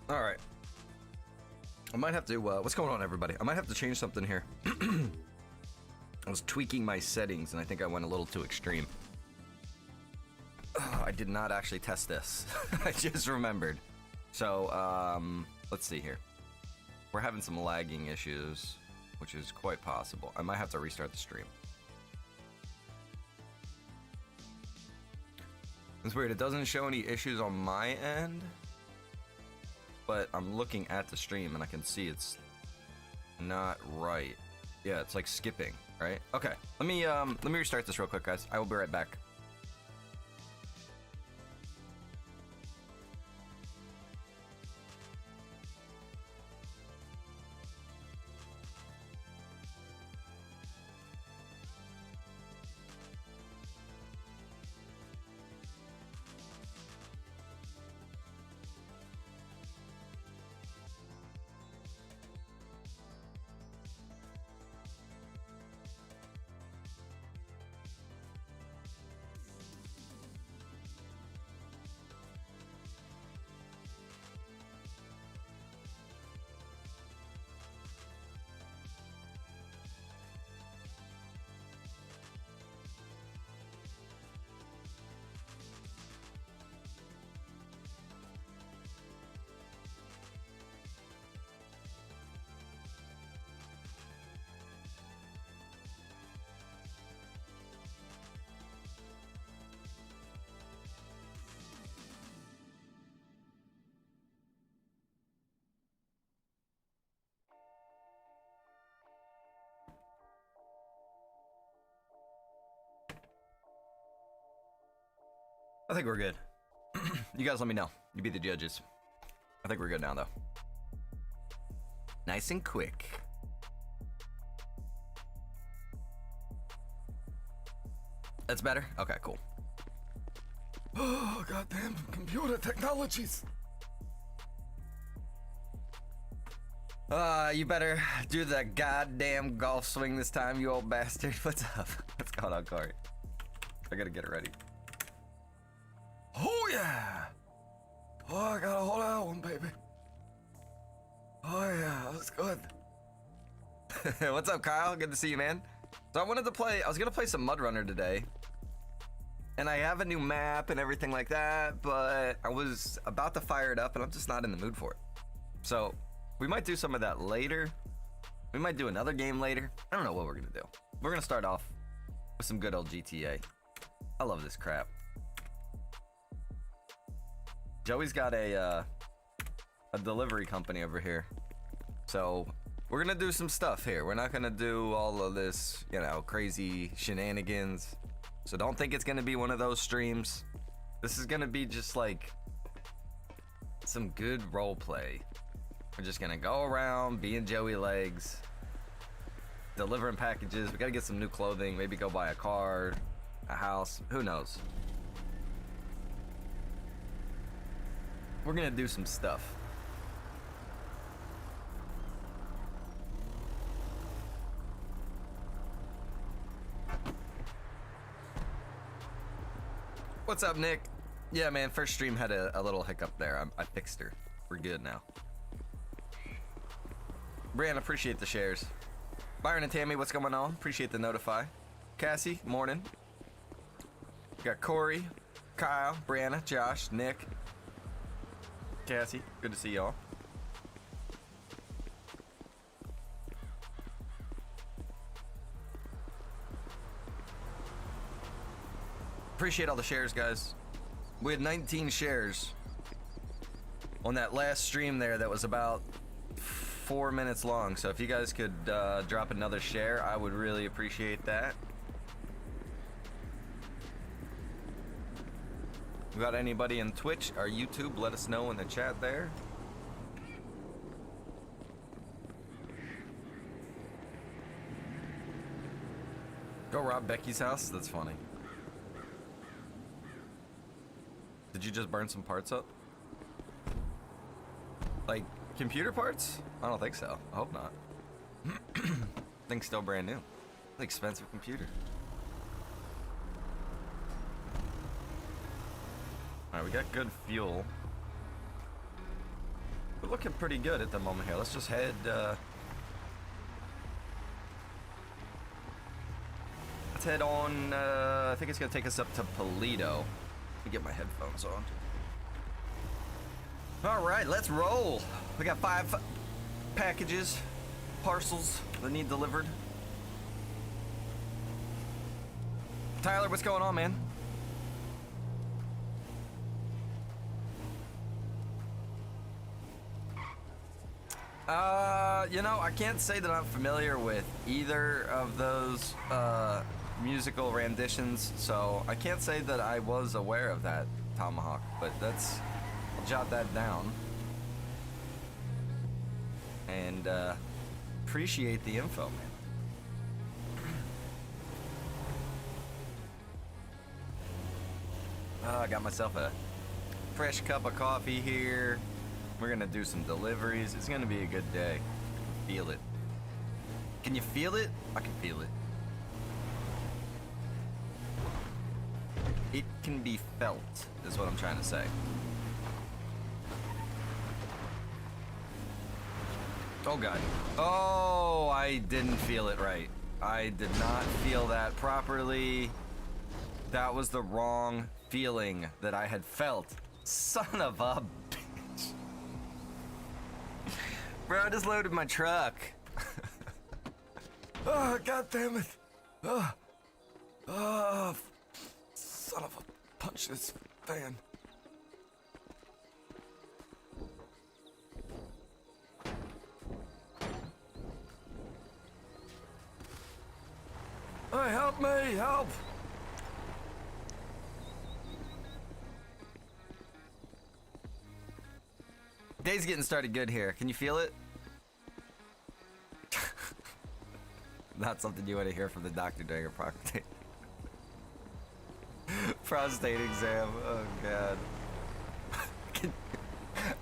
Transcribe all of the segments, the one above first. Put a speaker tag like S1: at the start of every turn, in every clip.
S1: All right. I might have to, what's going on, everybody? I might have to change something here. I was tweaking my settings, and I think I went a little too extreme. I did not actually test this. I just remembered. So, let's see here. We're having some lagging issues, which is quite possible. I might have to restart the stream. It's weird, it doesn't show any issues on my end, but I'm looking at the stream and I can see it's not right. Yeah, it's like skipping, right? Okay, let me restart this real quick, guys. I will be right back. I think we're good. You guys let me know. You be the judges. I think we're good now, though. Nice and quick. That's better? Okay, cool. Oh, goddamn computer technologies. You better do the goddamn golf swing this time, you old bastard. What's up? What's going on, Corey? I gotta get it ready. Oh, yeah! Oh, I got a hold of that one, baby. Oh, yeah, that's good. What's up, Kyle? Good to see you, man. So I was gonna play some Mud Runner today. And I have a new map and everything like that, but I was about to fire it up and I'm just not in the mood for it. So we might do some of that later. We might do another game later. I don't know what we're gonna do. We're gonna start off with some good old GTA. I love this crap. Joey's got a delivery company over here. So we're gonna do some stuff here. We're not gonna do all of this, you know, crazy shenanigans. So don't think it's gonna be one of those streams. This is gonna be just like some good role play. We're just gonna go around being Joey Legs, delivering packages. We gotta get some new clothing, maybe go buy a car, a house, who knows? We're gonna do some stuff. What's up, Nick? Yeah, man, first stream had a little hiccup there. I fixed her. We're good now. Brianna, appreciate the shares. Byron and Tammy, what's going on? Appreciate the notify. Cassie, morning. Got Corey, Kyle, Brianna, Josh, Nick, Cassie, good to see y'all. Appreciate all the shares, guys. We had 19 shares on that last stream there that was about 4 minutes long. So if you guys could drop another share, I would really appreciate that. We got anybody in Twitch or YouTube? Let us know in the chat there. Go rob Becky's house? That's funny. Did you just burn some parts up? Like, computer parts? I don't think so. I hope not. Thing's still brand new. It's an expensive computer. Alright, we got good fuel. We're looking pretty good at the moment here. Let's just head, let's head on, I think it's gonna take us up to Polito. Let me get my headphones on. All right, let's roll. We got 5 packages, parcels that need delivered. Tyler, what's going on, man? You know, I can't say that I'm familiar with either of those musical renditions, so I can't say that I was aware of that, Tomahawk, but that's, I'll jot that down. And appreciate the info, man. I got myself a fresh cup of coffee here. We're gonna do some deliveries. It's gonna be a good day. Feel it. Can you feel it? I can feel it. It can be felt, is what I'm trying to say. Oh God. Oh, I didn't feel it right. I did not feel that properly. That was the wrong feeling that I had felt. Son of a bitch. Bro, I just loaded my truck. Oh, God damn it. Son of a punch this fan. Hey, help me, help! Day's getting started good here. Can you feel it? Not something you want to hear from the doctor during a prostate prostate exam. Oh God.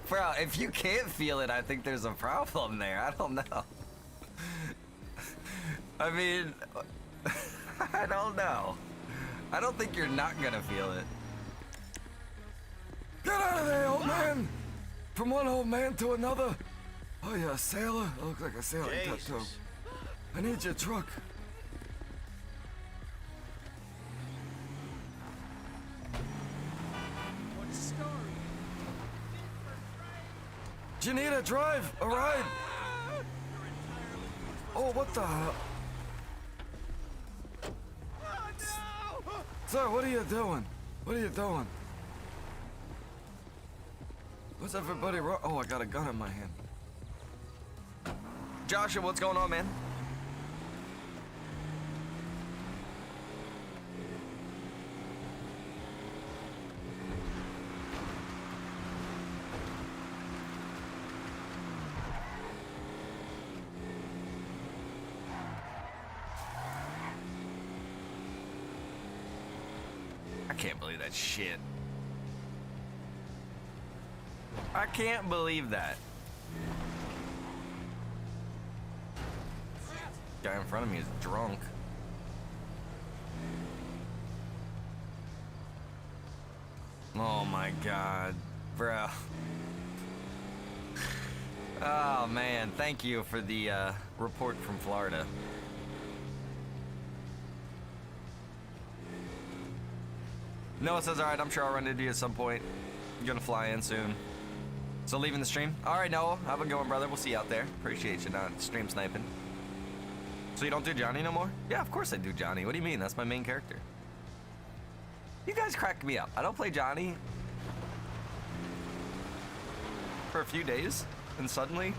S1: Bro, if you can't feel it, I think there's a problem there. I don't know. I mean, I don't know. I don't think you're not gonna feel it. Get out of there, old man! From one old man to another. Oh, you're a sailor? I look like a sailor tattoo. I need your truck.
S2: What's the story?
S1: Do you need a drive? A ride? Oh, what the hell?
S2: Oh, no!
S1: Sir, what are you doing? What are you doing? What's everybody wrong? Oh, I got a gun in my hand. Joshua, what's going on, man? I can't believe that shit. I can't believe that. Guy in front of me is drunk. Oh my God, bro. Oh man, thank you for the report from Florida. Noah says, all right, I'm sure I'll run into you at some point. You're gonna fly in soon. So leaving the stream? All right, Noah, have a good one, brother. We'll see you out there. Appreciate you not stream sniping. So you don't do Johnny no more? Yeah, of course I do Johnny. What do you mean? That's my main character. You guys crack me up. I don't play Johnny for a few days, and suddenly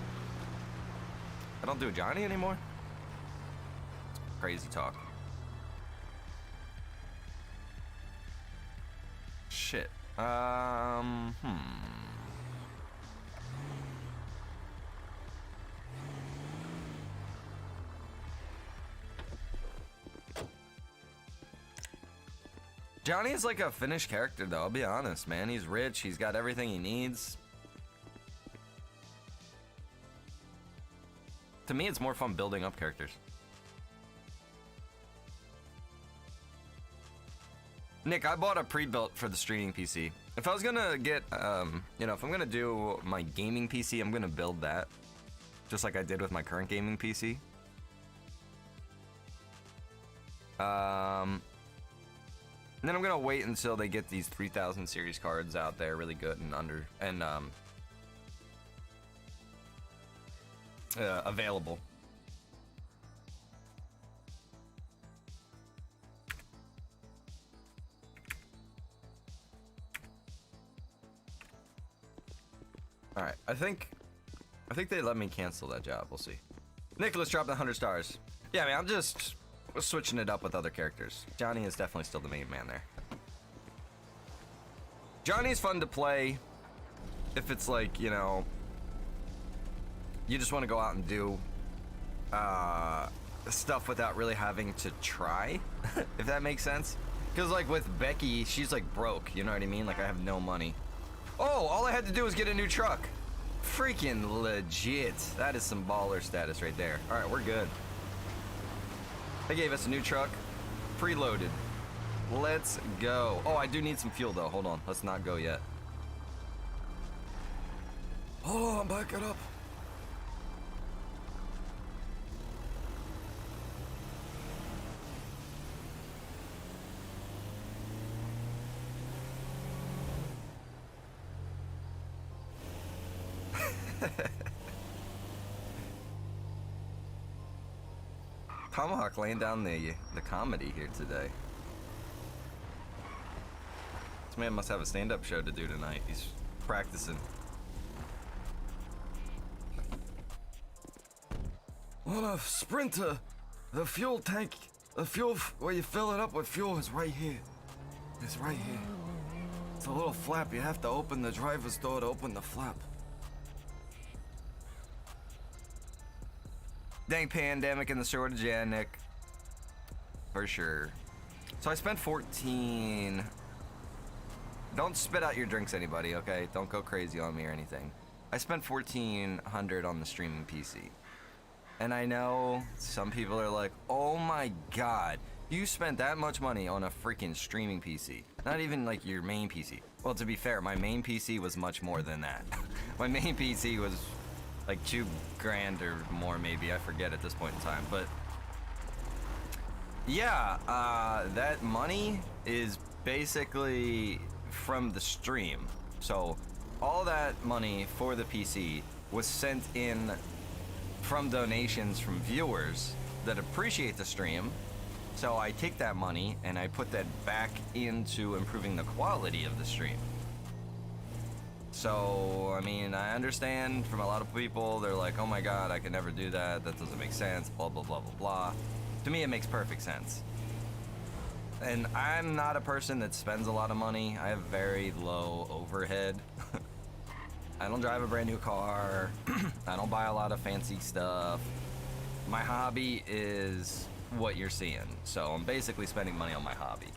S1: I don't do Johnny anymore. Crazy talk. Shit. Johnny is like a finished character, though. I'll be honest, man. He's rich. He's got everything he needs. To me, it's more fun building up characters. Nick, I bought a pre-built for the streaming PC. If I was gonna get, you know, if I'm gonna do my gaming PC, I'm gonna build that. Just like I did with my current gaming PC. And then I'm gonna wait until they get these 3000 series cards out there really good and available. All right, I think they let me cancel that job. We'll see. Nicholas dropped 100 stars. Yeah, I mean, I'm just switching it up with other characters. Johnny is definitely still the main man there. Johnny's fun to play if it's like, you know, you just want to go out and do stuff without really having to try, if that makes sense. Because like with Becky, she's like broke, you know what I mean? Like I have no money. Oh, all I had to do was get a new truck. Freaking legit. That is some baller status right there. All right, we're good. They gave us a new truck, preloaded. Let's go. Oh, I do need some fuel though. Hold on, let's not go yet. Hold on, back it up. Tomahawk laying down the comedy here today. This man must have a stand-up show to do tonight. He's practicing. On a Sprinter, the fuel tank, the fuel where you fill it up with fuel is right here. It's right here. It's a little flap. You have to open the driver's door to open the flap. Dang pandemic and the shortage, yeah, Nick. For sure. So I spent 14. Don't spit out your drinks, anybody, okay? Don't go crazy on me or anything. I spent 1400 on the streaming PC. And I know some people are like, oh my god, you spent that much money on a freaking streaming PC. Not even like your main PC. Well, to be fair, my main PC was much more than that. My main PC was like $2 grand or more, maybe. I forget at this point in time. But yeah, that money is basically from the stream. So all that money for the PC was sent in from donations from viewers that appreciate the stream. So I take that money and I put that back into improving the quality of the stream. So, I mean, I understand from a lot of people, they're like, oh my god, I can never do that, that doesn't make sense, blah, blah, blah, blah, blah. To me, it makes perfect sense. And I'm not a person that spends a lot of money. I have very low overhead. I don't drive a brand new car. I don't buy a lot of fancy stuff. My hobby is what you're seeing. So I'm basically spending money on my hobby.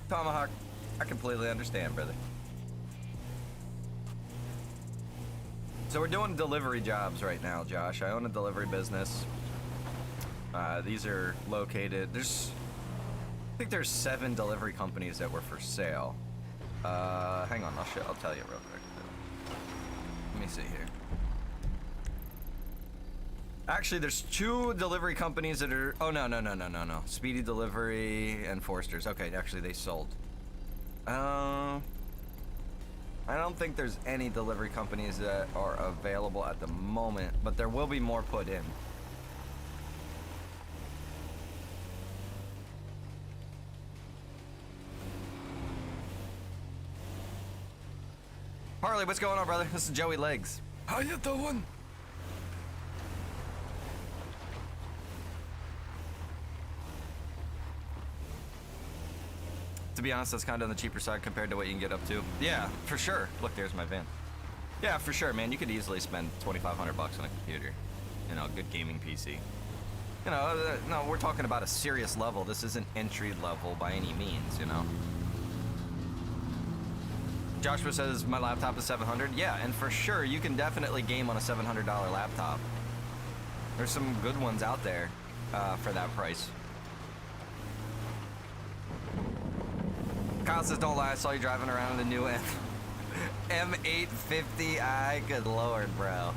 S1: Tomahawk, I completely understand, brother. So we're doing delivery jobs right now, Josh. I own a delivery business. These are located, I think there's 7 delivery companies that were for sale. Hang on, I'll tell you real quick. Let me see here. Actually, there's 2 delivery companies that are, oh no. Speedy Delivery and Forster's. Okay, actually they sold. I don't think there's any delivery companies that are available at the moment, but there will be more put in. Harley, what's going on, brother? This is Joey Legs. How you doing? To be honest, that's kind of on the cheaper side compared to what you can get up to. Yeah, for sure. Look, there's my van. Yeah, for sure, man. You could easily spend $2,500 on a computer. You know, a good gaming PC. You know, no, we're talking about a serious level. This isn't entry level by any means, you know. Joshua says my laptop is $700. Yeah, and for sure, you can definitely game on a $700 laptop. There's some good ones out there for that price. Kyle says, don't lie, I saw you driving around in the new M850i. Good lord, bro.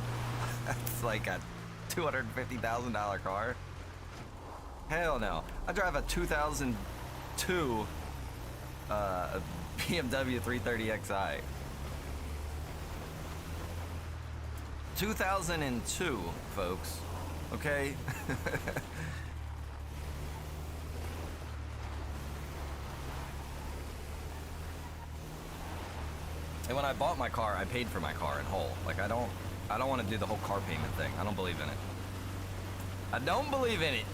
S1: That's like a $250,000 car. Hell no. I drive a 2002 BMW 330xi. 2002, folks. Okay? And when I bought my car, I paid for my car in whole. Like, I don't want to do the whole car payment thing. I don't believe in it. I don't believe in it.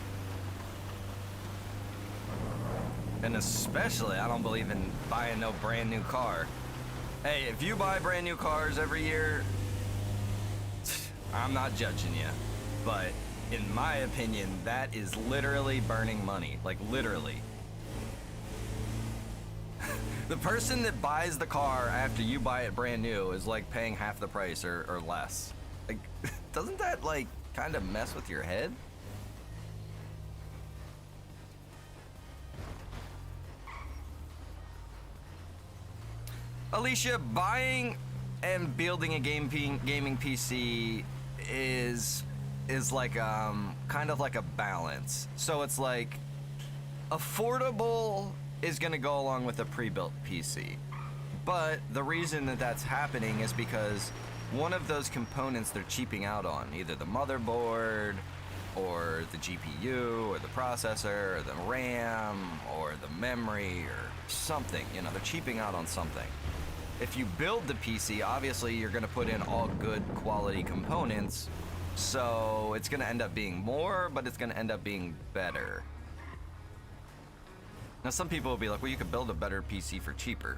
S1: And especially, I don't believe in buying no brand new car. Hey, if you buy brand new cars every year, I'm not judging you. But in my opinion, that is literally burning money. Like, literally. The person that buys the car after you buy it brand new is like paying half the price or less. Like, doesn't that like kind of mess with your head? Alicia, buying and building a gaming PC is like kind of like a balance. So it's like affordable is going to go along with a pre-built PC. But the reason that that's happening is because one of those components they're cheaping out on, either the motherboard or the GPU or the processor or the RAM or the memory or something, you know, they're cheaping out on something. If you build the PC, obviously you're going to put in all good quality components, so it's going to end up being more, but it's going to end up being better. Now, some people will be like, well, you could build a better PC for cheaper.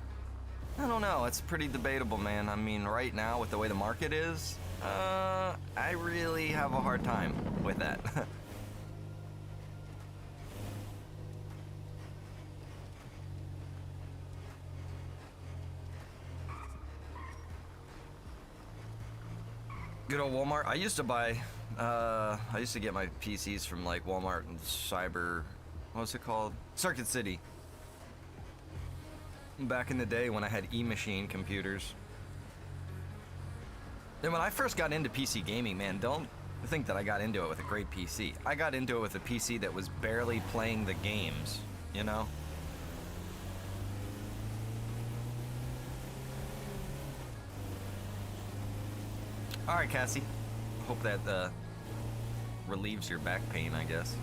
S1: I don't know. It's pretty debatable, man. I mean, right now, with the way the market is, I really have a hard time with that. Good old Walmart. I used to get my PCs from like Walmart and what was it called? Circuit City. Back in the day when I had E-machine computers. And when I first got into PC gaming, man, don't think that I got into it with a great PC. I got into it with a PC that was barely playing the games, you know? Alright, Cassie. Hope that relieves your back pain, I guess.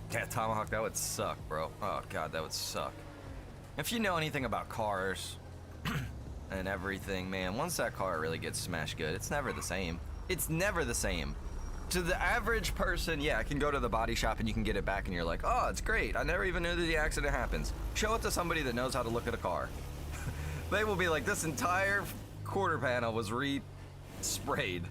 S1: Yeah, Tomahawk, that would suck, bro. Oh, God, that would suck. If you know anything about cars and everything, man, once that car really gets smashed good, it's never the same. It's never the same. To the average person, yeah, I can go to the body shop and you can get it back and you're like, oh, it's great. I never even knew that the accident happens. Show it to somebody that knows how to look at a car. They will be like, this entire quarter panel was re-sprayed.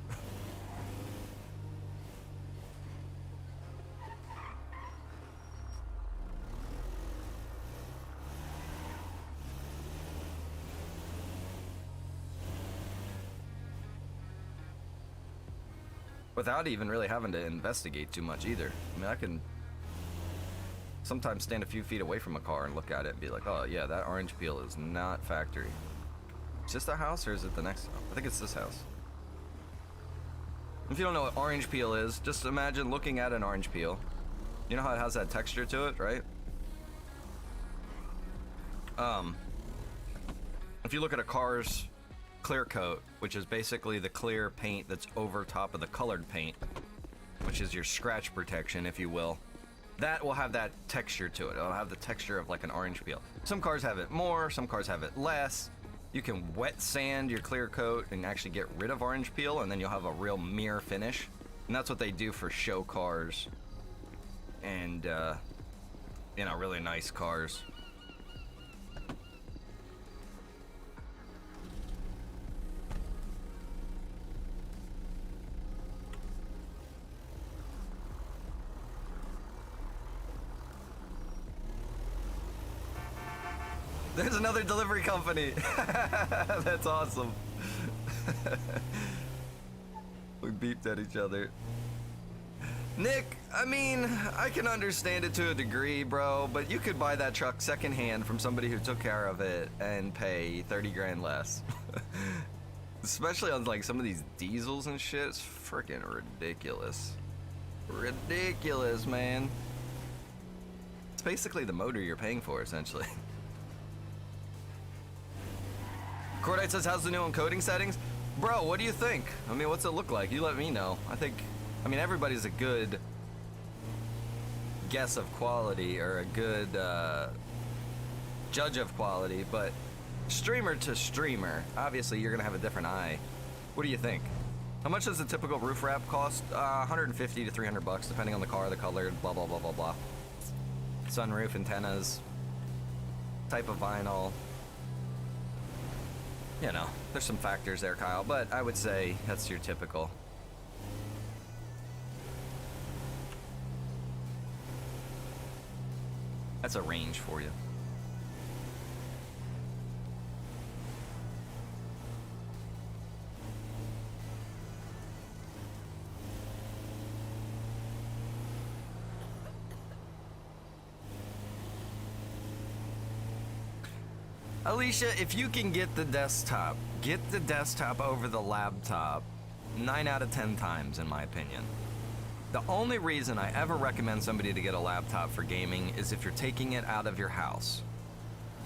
S1: Without even really having to investigate too much either. I mean, I can sometimes stand a few feet away from a car and look at it and be like, oh yeah, that orange peel is not factory. Is this the house or is it the next? I think it's this house. If you don't know what orange peel is, just imagine looking at an orange peel. You know how it has that texture to it, right? If you look at a car's clear coat, which is basically the clear paint that's over top of the colored paint, which is your scratch protection, if you will, that will have that texture to it. It'll have the texture of like an orange peel. Some cars have it more, some cars have it less. You can wet sand your clear coat and actually get rid of orange peel, and then you'll have a real mirror finish. And that's what they do for show cars and you know, really nice cars. There's another delivery company. That's awesome. We beeped at each other. Nick, I mean, I can understand it to a degree, bro, but you could buy that truck secondhand from somebody who took care of it and pay 30 grand less. Especially on like some of these diesels and shit. It's freaking ridiculous. Ridiculous, man. It's basically the motor you're paying for, essentially. Cordite says, how's the new encoding settings? Bro, what do you think? I mean, what's it look like? You let me know. I mean, everybody's a good guess of quality or a good judge of quality, but streamer to streamer, obviously you're gonna have a different eye. What do you think? How much does a typical roof wrap cost? 150 to 300 bucks, depending on the car, the color, blah, blah, blah, blah, blah. Sunroof, antennas, type of vinyl. You know, there's some factors there, Kyle, but I would say that's your typical. That's a range for you. Alicia, if you can get the desktop over the laptop 9 out of 10 times, in my opinion. The only reason I ever recommend somebody to get a laptop for gaming is if you're taking it out of your house.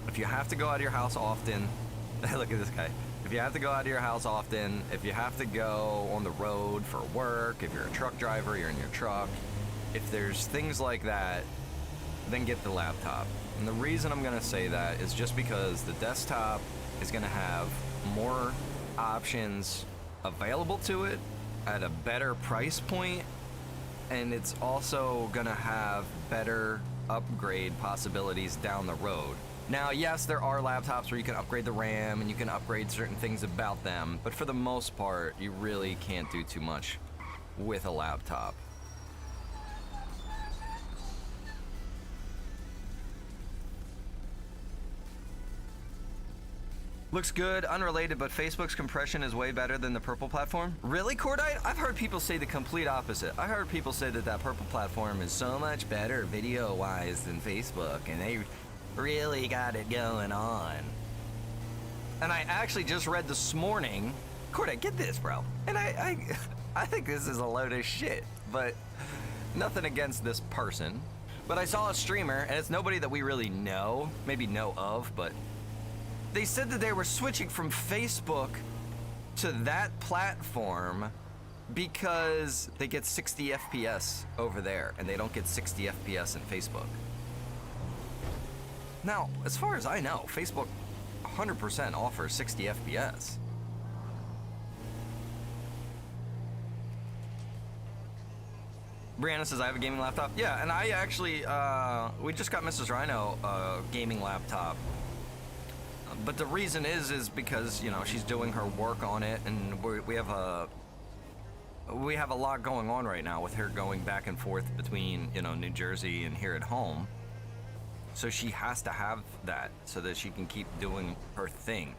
S1: If you have to go out of your house often, look at this guy. If you have to go out of your house often, if you have to go on the road for work, if you're a truck driver, you're in your truck, if there's things like that, then get the laptop. And the reason I'm gonna say that is just because the desktop is gonna have more options available to it at a better price point, and it's also gonna have better upgrade possibilities down the road. Now, yes, there are laptops where you can upgrade the RAM and you can upgrade certain things about them, but for the most part, you really can't do too much with a laptop. Looks good, unrelated, but Facebook's compression is way better than the purple platform. Really, Cordite? I've heard people say the complete opposite. I heard people say that purple platform is so much better video-wise than Facebook, and they really got it going on. And I actually just read this morning, Cordite, get this, bro. And I think this is a load of shit, but nothing against this person. But I saw a streamer, and it's nobody that we really know, maybe know of, but they said that they were switching from Facebook to that platform because they get 60 FPS over there and they don't get 60 FPS in Facebook. Now, as far as I know, Facebook 100% offers 60 FPS. Brianna says, I have a gaming laptop. Yeah, and I actually, we just got Mrs. Rhino a gaming laptop. But the reason is because, you know, she's doing her work on it, and we have a lot going on right now with her going back and forth between, you know, New Jersey and here at home. So she has to have that so that she can keep doing her thing.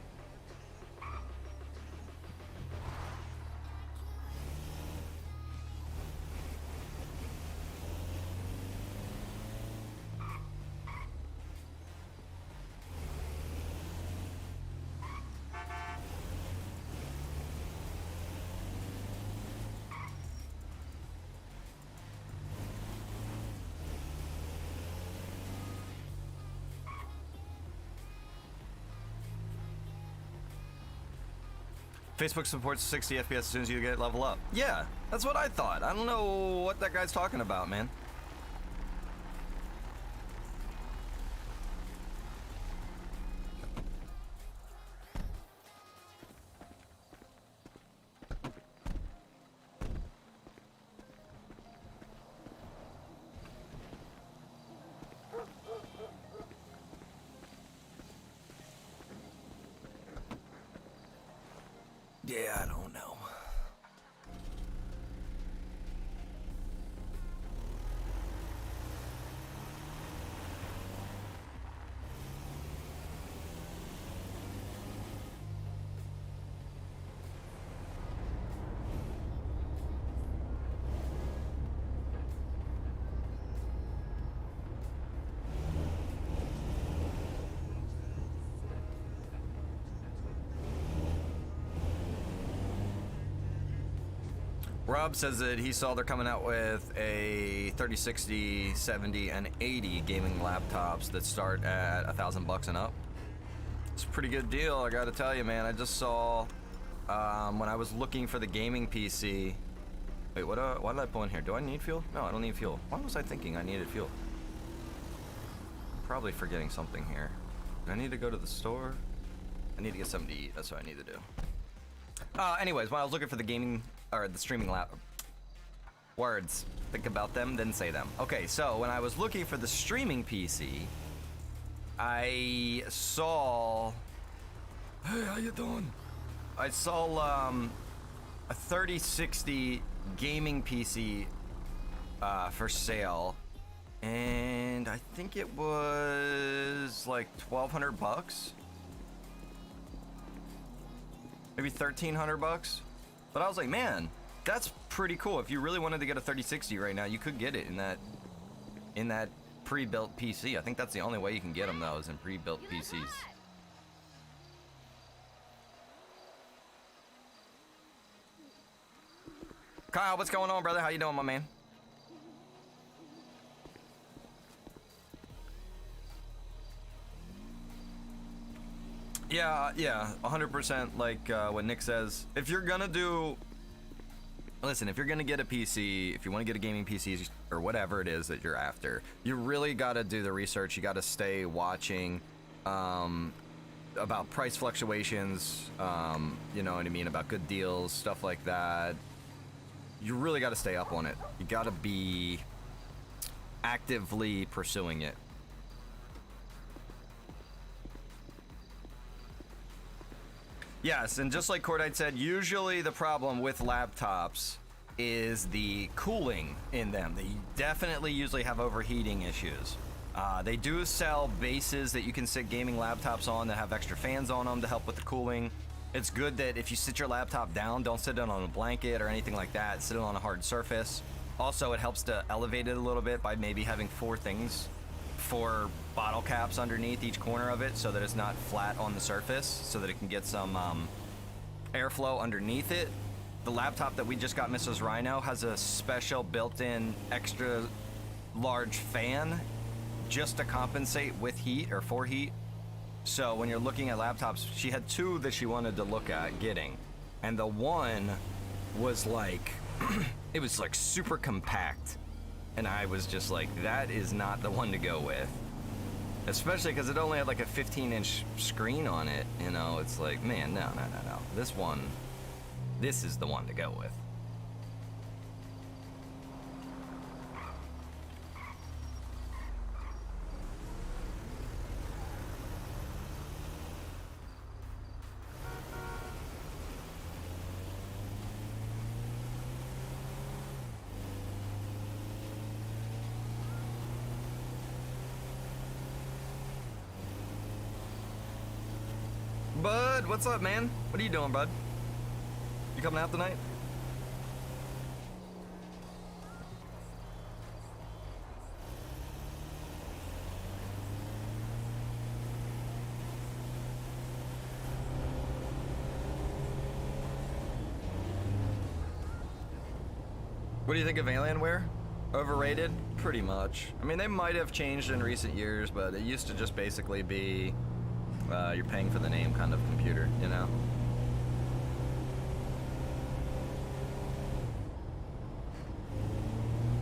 S1: Facebook supports 60 FPS as soon as you get level up. Yeah, that's what I thought. I don't know what that guy's talking about, man. Yeah, I don't know. Rob says that he saw they're coming out with a 3060, 70, and 80 gaming laptops that start at $1,000 and up. It's a pretty good deal, I gotta tell you, man. I just saw when I was looking for the gaming PC. Wait, why did I pull in here? Do I need fuel? No, I don't need fuel. Why was I thinking I needed fuel? Probably forgetting something here. Do I need to go to the store? I need to get something to eat. That's what I need to do. Anyways, when I was looking for the gaming or the streaming lap, words, think about them, then say them. Okay, so when I was looking for the streaming PC, I saw. Hey, how you doing? I saw a 3060 gaming PC for sale, and I think it was like $1,200, maybe $1,300. But I was like, man, that's pretty cool. If you really wanted to get a 3060 right now, you could get it in that pre-built PC. I think that's the only way you can get them though, is in pre-built PCs. Kyle, what's going on, brother? How you doing, my man? Yeah, 100%. Like what Nick says, if you're gonna do, listen, if you're gonna get a PC, if you want to get a gaming PC or whatever it is that you're after, you really gotta do the research. You gotta stay watching about price fluctuations. You know what I mean, about good deals, stuff like that. You really got to stay up on it. You got to be actively pursuing it. Yes, and just like Cordite said, usually the problem with laptops is the cooling in them. They definitely usually have overheating issues. They do sell bases that you can sit gaming laptops on that have extra fans on them to help with the cooling. It's good that if you sit your laptop down, don't sit it on a blanket or anything like that. Sit it on a hard surface. Also, it helps to elevate it a little bit by maybe having four bottle caps underneath each corner of it so that it's not flat on the surface, so that it can get some airflow underneath it. The laptop that we just got, Mrs. Rhino, has a special built-in extra large fan just to compensate with heat or for heat. So when you're looking at laptops, she had two that she wanted to look at getting, and the one was like it was like super compact, and I was just like, that is not the one to go with, especially because it only had like a 15-inch screen on it. You know, it's like, man, no, this is the one to go with. Bud, what's up, man? What are you doing, bud? You coming out tonight? What do you think of Alienware? Overrated? Pretty much. I mean, they might have changed in recent years, but it used to just basically be you're paying for the name kind of computer, you know?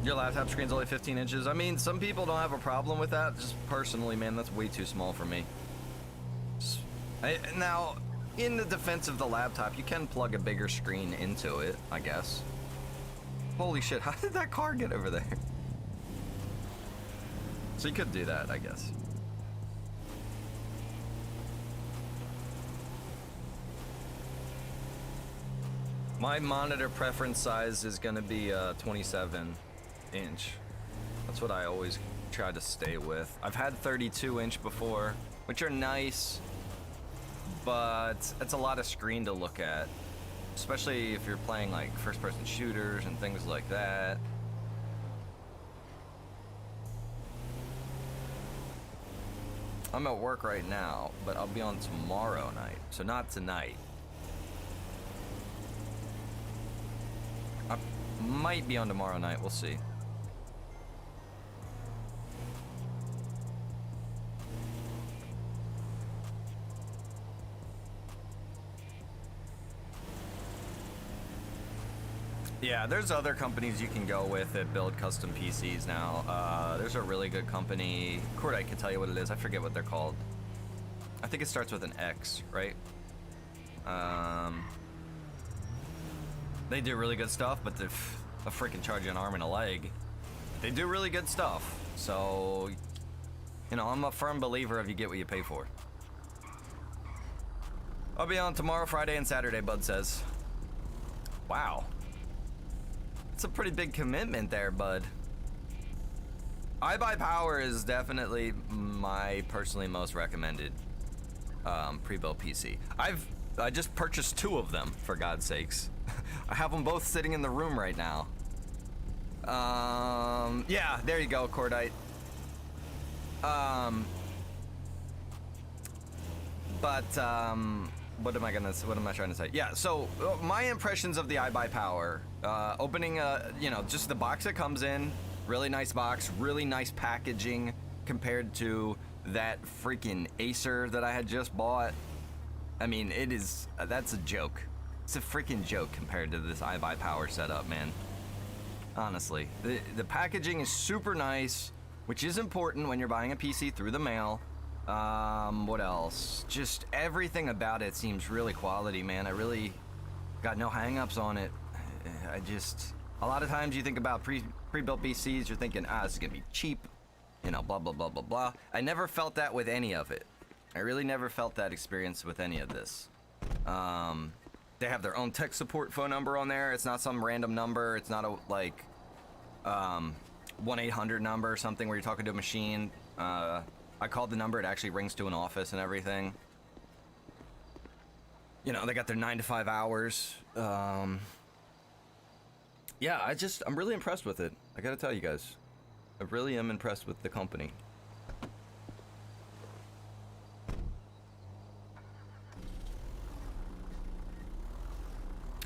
S1: Your laptop screen's only 15 inches. I mean, some people don't have a problem with that. Just personally, man, that's way too small for me. Now, in the defense of the laptop, you can plug a bigger screen into it, I guess. Holy shit, how did that car get over there? So you could do that, I guess. My monitor preference size is gonna be 27 inch. That's what I always try to stay with. I've had 32 inch before, which are nice, but it's a lot of screen to look at, especially if you're playing like first person shooters and things like that. I'm at work right now, but I'll be on tomorrow night, so not tonight. Might be on tomorrow night, we'll see. Yeah, there's other companies you can go with that build custom PCs now. There's a really good company. Cordite can tell you what it is. I forget what they're called. I think it starts with an X, right? They do really good stuff, but they're a freaking charge you an arm and a leg. They do really good stuff. So, you know, I'm a firm believer of you get what you pay for. I'll be on tomorrow, Friday, and Saturday, Bud says. Wow. It's a pretty big commitment there, Bud. iBuyPower is definitely my personally most recommended pre-built PC. I just purchased 2 of them, for God's sakes. I have them both sitting in the room right now. Yeah, there you go, Cordite. What am I trying to say? Yeah, so my impressions of the iBuyPower, opening you know, just the box it comes in, really nice box, really nice packaging compared to that freaking Acer that I had just bought. I mean, that's a joke. It's a freaking joke compared to this iBuyPower setup, man. Honestly, the packaging is super nice, which is important when you're buying a PC through the mail. What else? Just everything about it seems really quality, man. I really got no hang-ups on it. A lot of times you think about pre-built PCs, you're thinking, this is gonna be cheap, you know, blah, blah, blah, blah, blah. I never felt that with any of it. I really never felt that experience with any of this. They have their own tech support phone number on there. It's not some random number. It's not a, like, 1-800 number or something where you're talking to a machine. I called the number, it actually rings to an office and everything. You know, they got their 9 to 5 hours. Yeah, I'm really impressed with it. I gotta tell you guys. I really am impressed with the company.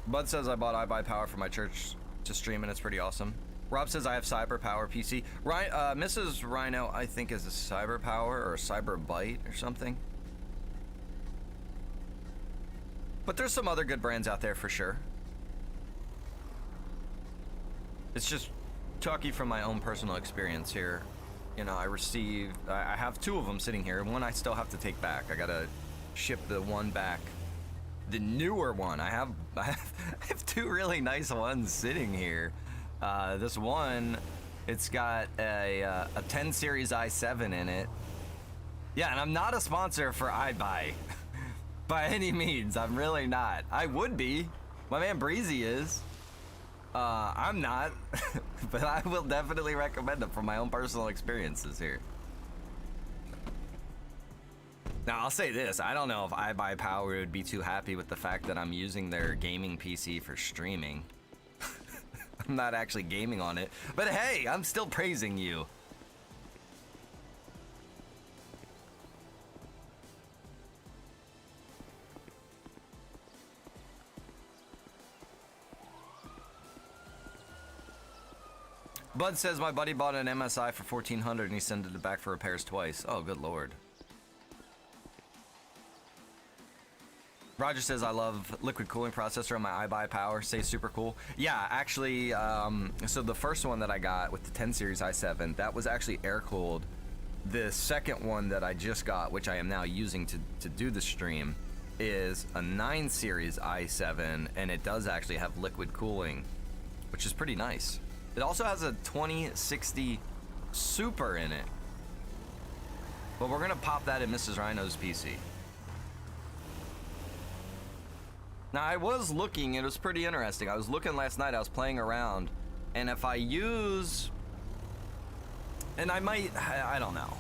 S1: Bud says I bought iBuyPower for my church to stream and it's pretty awesome. Rob says I have CyberPower PC. Mrs. Rhino, I think, is a CyberPower or a CyberByte or something. But there's some other good brands out there for sure. It's just talking from my own personal experience here. You know, I have 2 of them sitting here. One I still have to take back. I gotta ship the one back. The newer one, I have 2 really nice ones sitting here. This one, it's got a 10 series i7 in it. Yeah, and I'm not a sponsor for iBuy by any means. I'm really not. I would be. My man Breezy is. I'm not, but I will definitely recommend them from my own personal experiences here. Now, I'll say this. I don't know if iBuyPower would be too happy with the fact that I'm using their gaming PC for streaming. I'm not actually gaming on it, but hey, I'm still praising you. Bud says my buddy bought an MSI for $1,400 and he sent it back for repairs twice. Oh, good lord. Roger says I love liquid cooling processor on my iBuyPower. Say super cool. Yeah, actually, so the first one that I got with the 10 series i7, that was actually air cooled. The second one that I just got, which I am now using to do the stream, is a 9 series i7, and it does actually have liquid cooling, which is pretty nice. It also has a 2060 Super in it. But we're gonna pop that in Mrs. Rhino's PC. Now, I was looking, it was pretty interesting. I was looking last night, I was playing around, and if I use, and I don't know.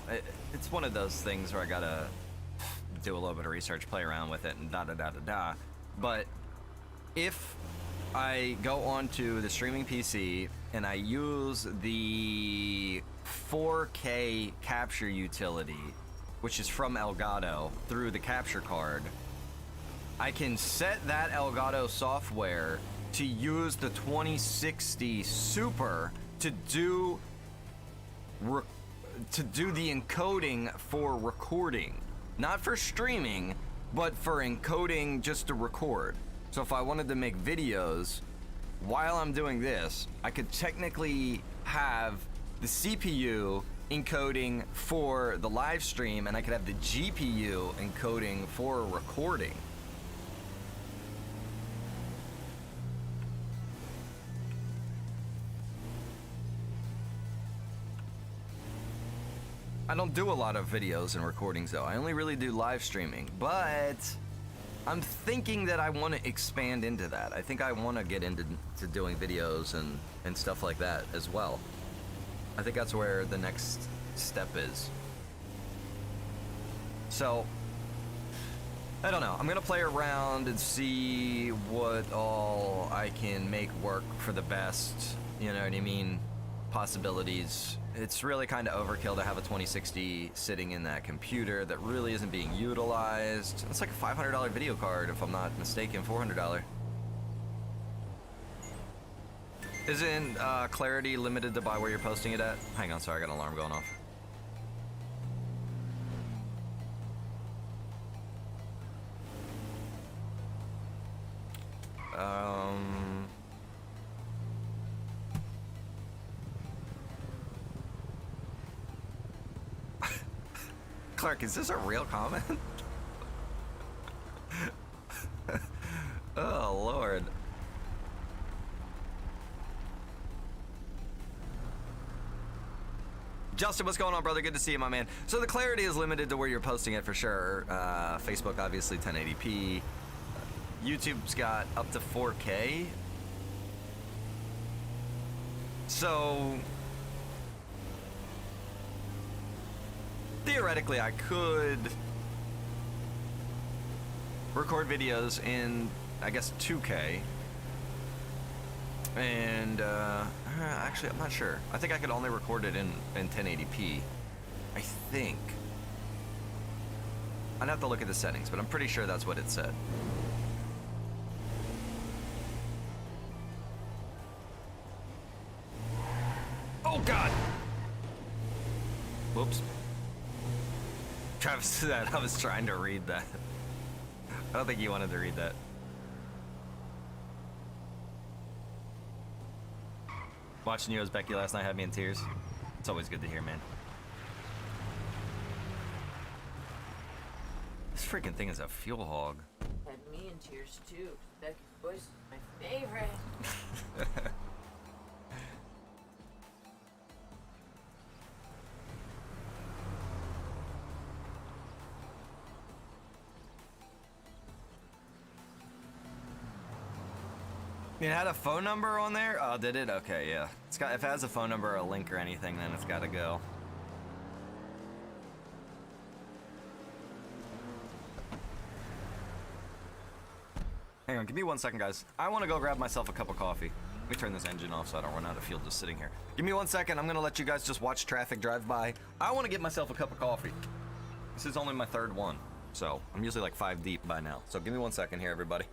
S1: It's one of those things where I gotta do a little bit of research, play around with it, and da-da-da-da-da. But if I go onto the streaming PC and I use the 4K capture utility, which is from Elgato, through the capture card, I can set that Elgato software to use the 2060 Super to do the encoding for recording, not for streaming, but for encoding just to record. So if I wanted to make videos while I'm doing this, I could technically have the CPU encoding for the live stream, and I could have the GPU encoding for recording. I don't do a lot of videos and recordings though. I only really do live streaming, but I'm thinking that I want to expand into that. I think I want to get into doing videos and stuff like that as well. I think that's where the next step is. So, I don't know. I'm going to play around and see what all I can make work for the best, you know what I mean, possibilities. It's really kind of overkill to have a 2060 sitting in that computer that really isn't being utilized. It's like a $500 video card, if I'm not mistaken, $400. Isn't clarity limited to by where you're posting it at? Hang on, sorry, I got an alarm going off. Clark, is this a real comment? Oh, Lord. Justin, what's going on, brother? Good to see you, my man. So the clarity is limited to where you're posting it for sure. Facebook, obviously, 1080p. YouTube's got up to 4K. So theoretically, I could record videos in, I guess, 2K. And, actually, I'm not sure. I think I could only record it in 1080p. I think. I'd have to look at the settings, but I'm pretty sure that's what it said. Oh, God! Whoops. Travis said I was trying to read that. I don't think you wanted to read that. Watching you as Becky last night had me in tears. It's always good to hear, man. This freaking thing is a fuel hog.
S3: Had me in tears too. Becky's voice is my favorite.
S1: It had a phone number on there? Oh, did it? Okay, yeah. It's got, if it has a phone number or a link or anything, then it's gotta go. Hang on, give me 1 second, guys. I want to go grab myself a cup of coffee. Let me turn this engine off so I don't run out of fuel just sitting here. Give me 1 second. I'm gonna let you guys just watch traffic drive by. I want to get myself a cup of coffee. This is only my third one, so I'm usually like 5 deep by now. So give me 1 second here, everybody.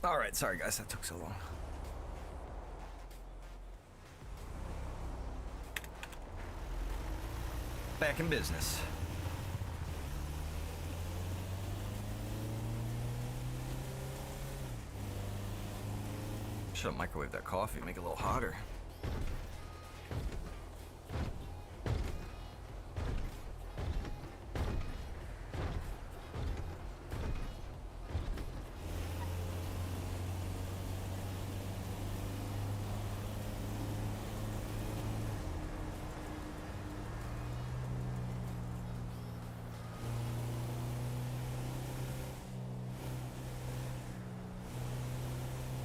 S1: Alright, sorry guys, that took so long. Back in business. Should have microwaved that coffee, make it a little hotter.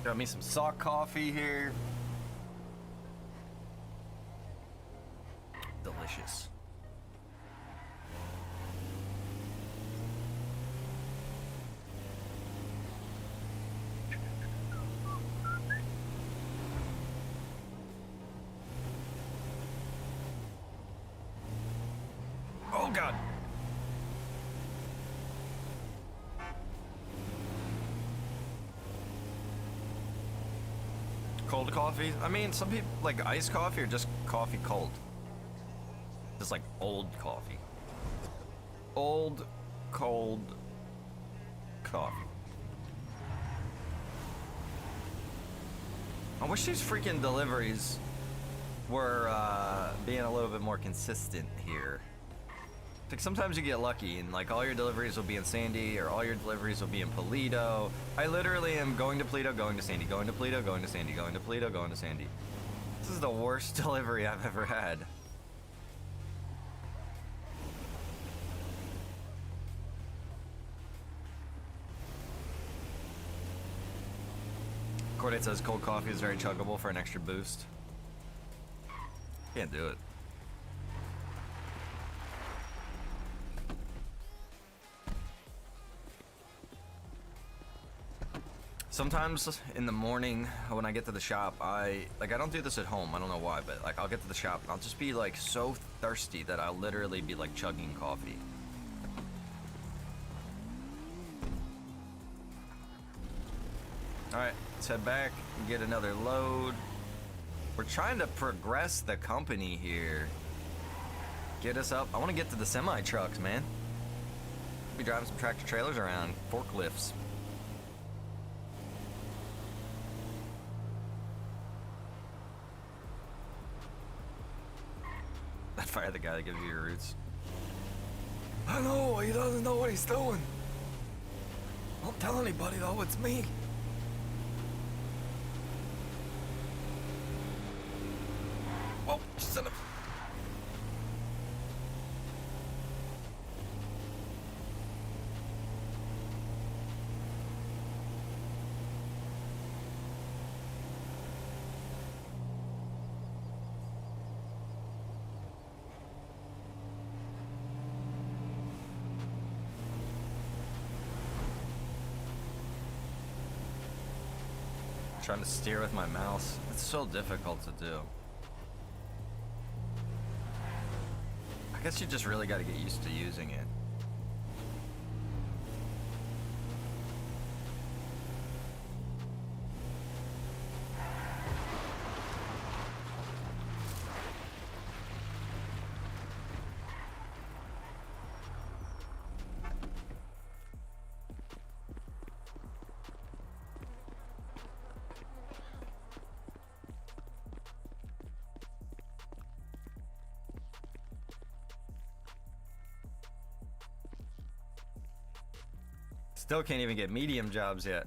S1: Got me some sock coffee here. Delicious. Oh God. Cold coffee? I mean, some people like iced coffee or just coffee cold. Just like old coffee. Old, cold coffee. I wish these freaking deliveries were being a little bit more consistent here. Like sometimes you get lucky and like all your deliveries will be in Sandy or all your deliveries will be in Polito. I literally am going to Polito, going to Sandy, going to Polito, going to Sandy, going to Polito, going to Sandy. This is the worst delivery I've ever had. Corday says cold coffee is very chuggable for an extra boost. Can't do it. Sometimes in the morning when I get to the shop, I don't do this at home. I don't know why, but like I'll get to the shop and I'll just be like so thirsty that I'll literally be like chugging coffee. All right, let's head back and get another load. We're trying to progress the company here. Get us up. I want to get to the semi trucks, man. Be driving some tractor trailers around, forklifts. That fire the guy that gives you your roots. I know, he doesn't know what he's doing. Don't tell anybody though, it's me. Oh, son of... Trying to steer with my mouse. It's so difficult to do. I guess you just really got to get used to using it. Still can't even get medium jobs yet.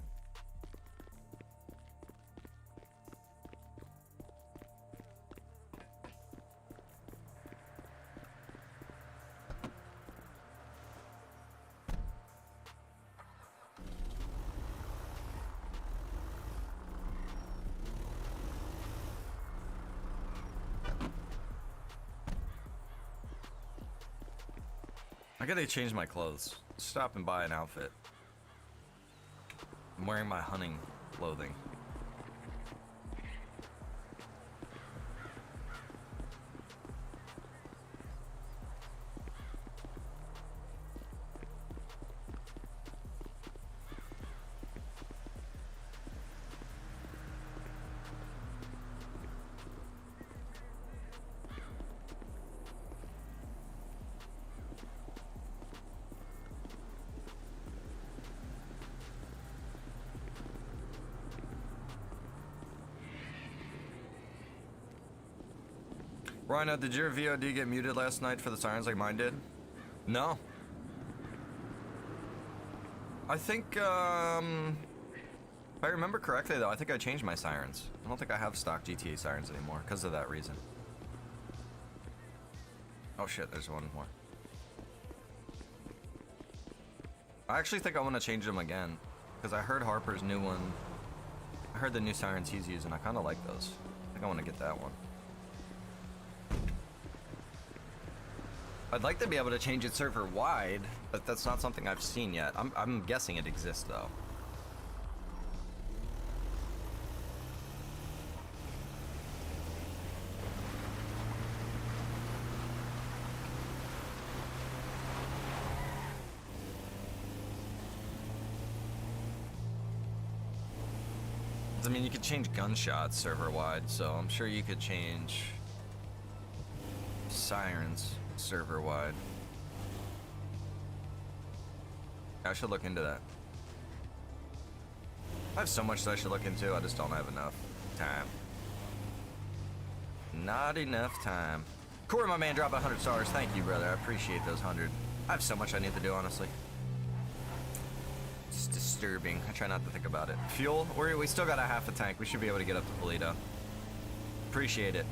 S1: I gotta change my clothes. Stop and buy an outfit. I'm wearing my hunting clothing. Rhino, did your VOD get muted last night for the sirens like mine did? No. I think, if I remember correctly though, I think I changed my sirens. I don't think I have stock GTA sirens anymore because of that reason. Oh shit, there's one more. I actually think I want to change them again because I heard Harper's new one. I heard the new sirens he's using. I kind of like those. I think I want to get that one. I'd like to be able to change it server wide, but that's not something I've seen yet. I'm guessing it exists though. I mean, you could change gunshots server wide, so I'm sure you could change sirens server wide. I should look into that. I have so much that I should look into, I just don't have enough time. Not enough time. Corey, my man, dropped 100 stars. Thank you, brother. I appreciate those 100. I have so much I need to do, honestly. It's disturbing. I try not to think about it. Fuel? We still got a half a tank. We should be able to get up to Polito. Appreciate it.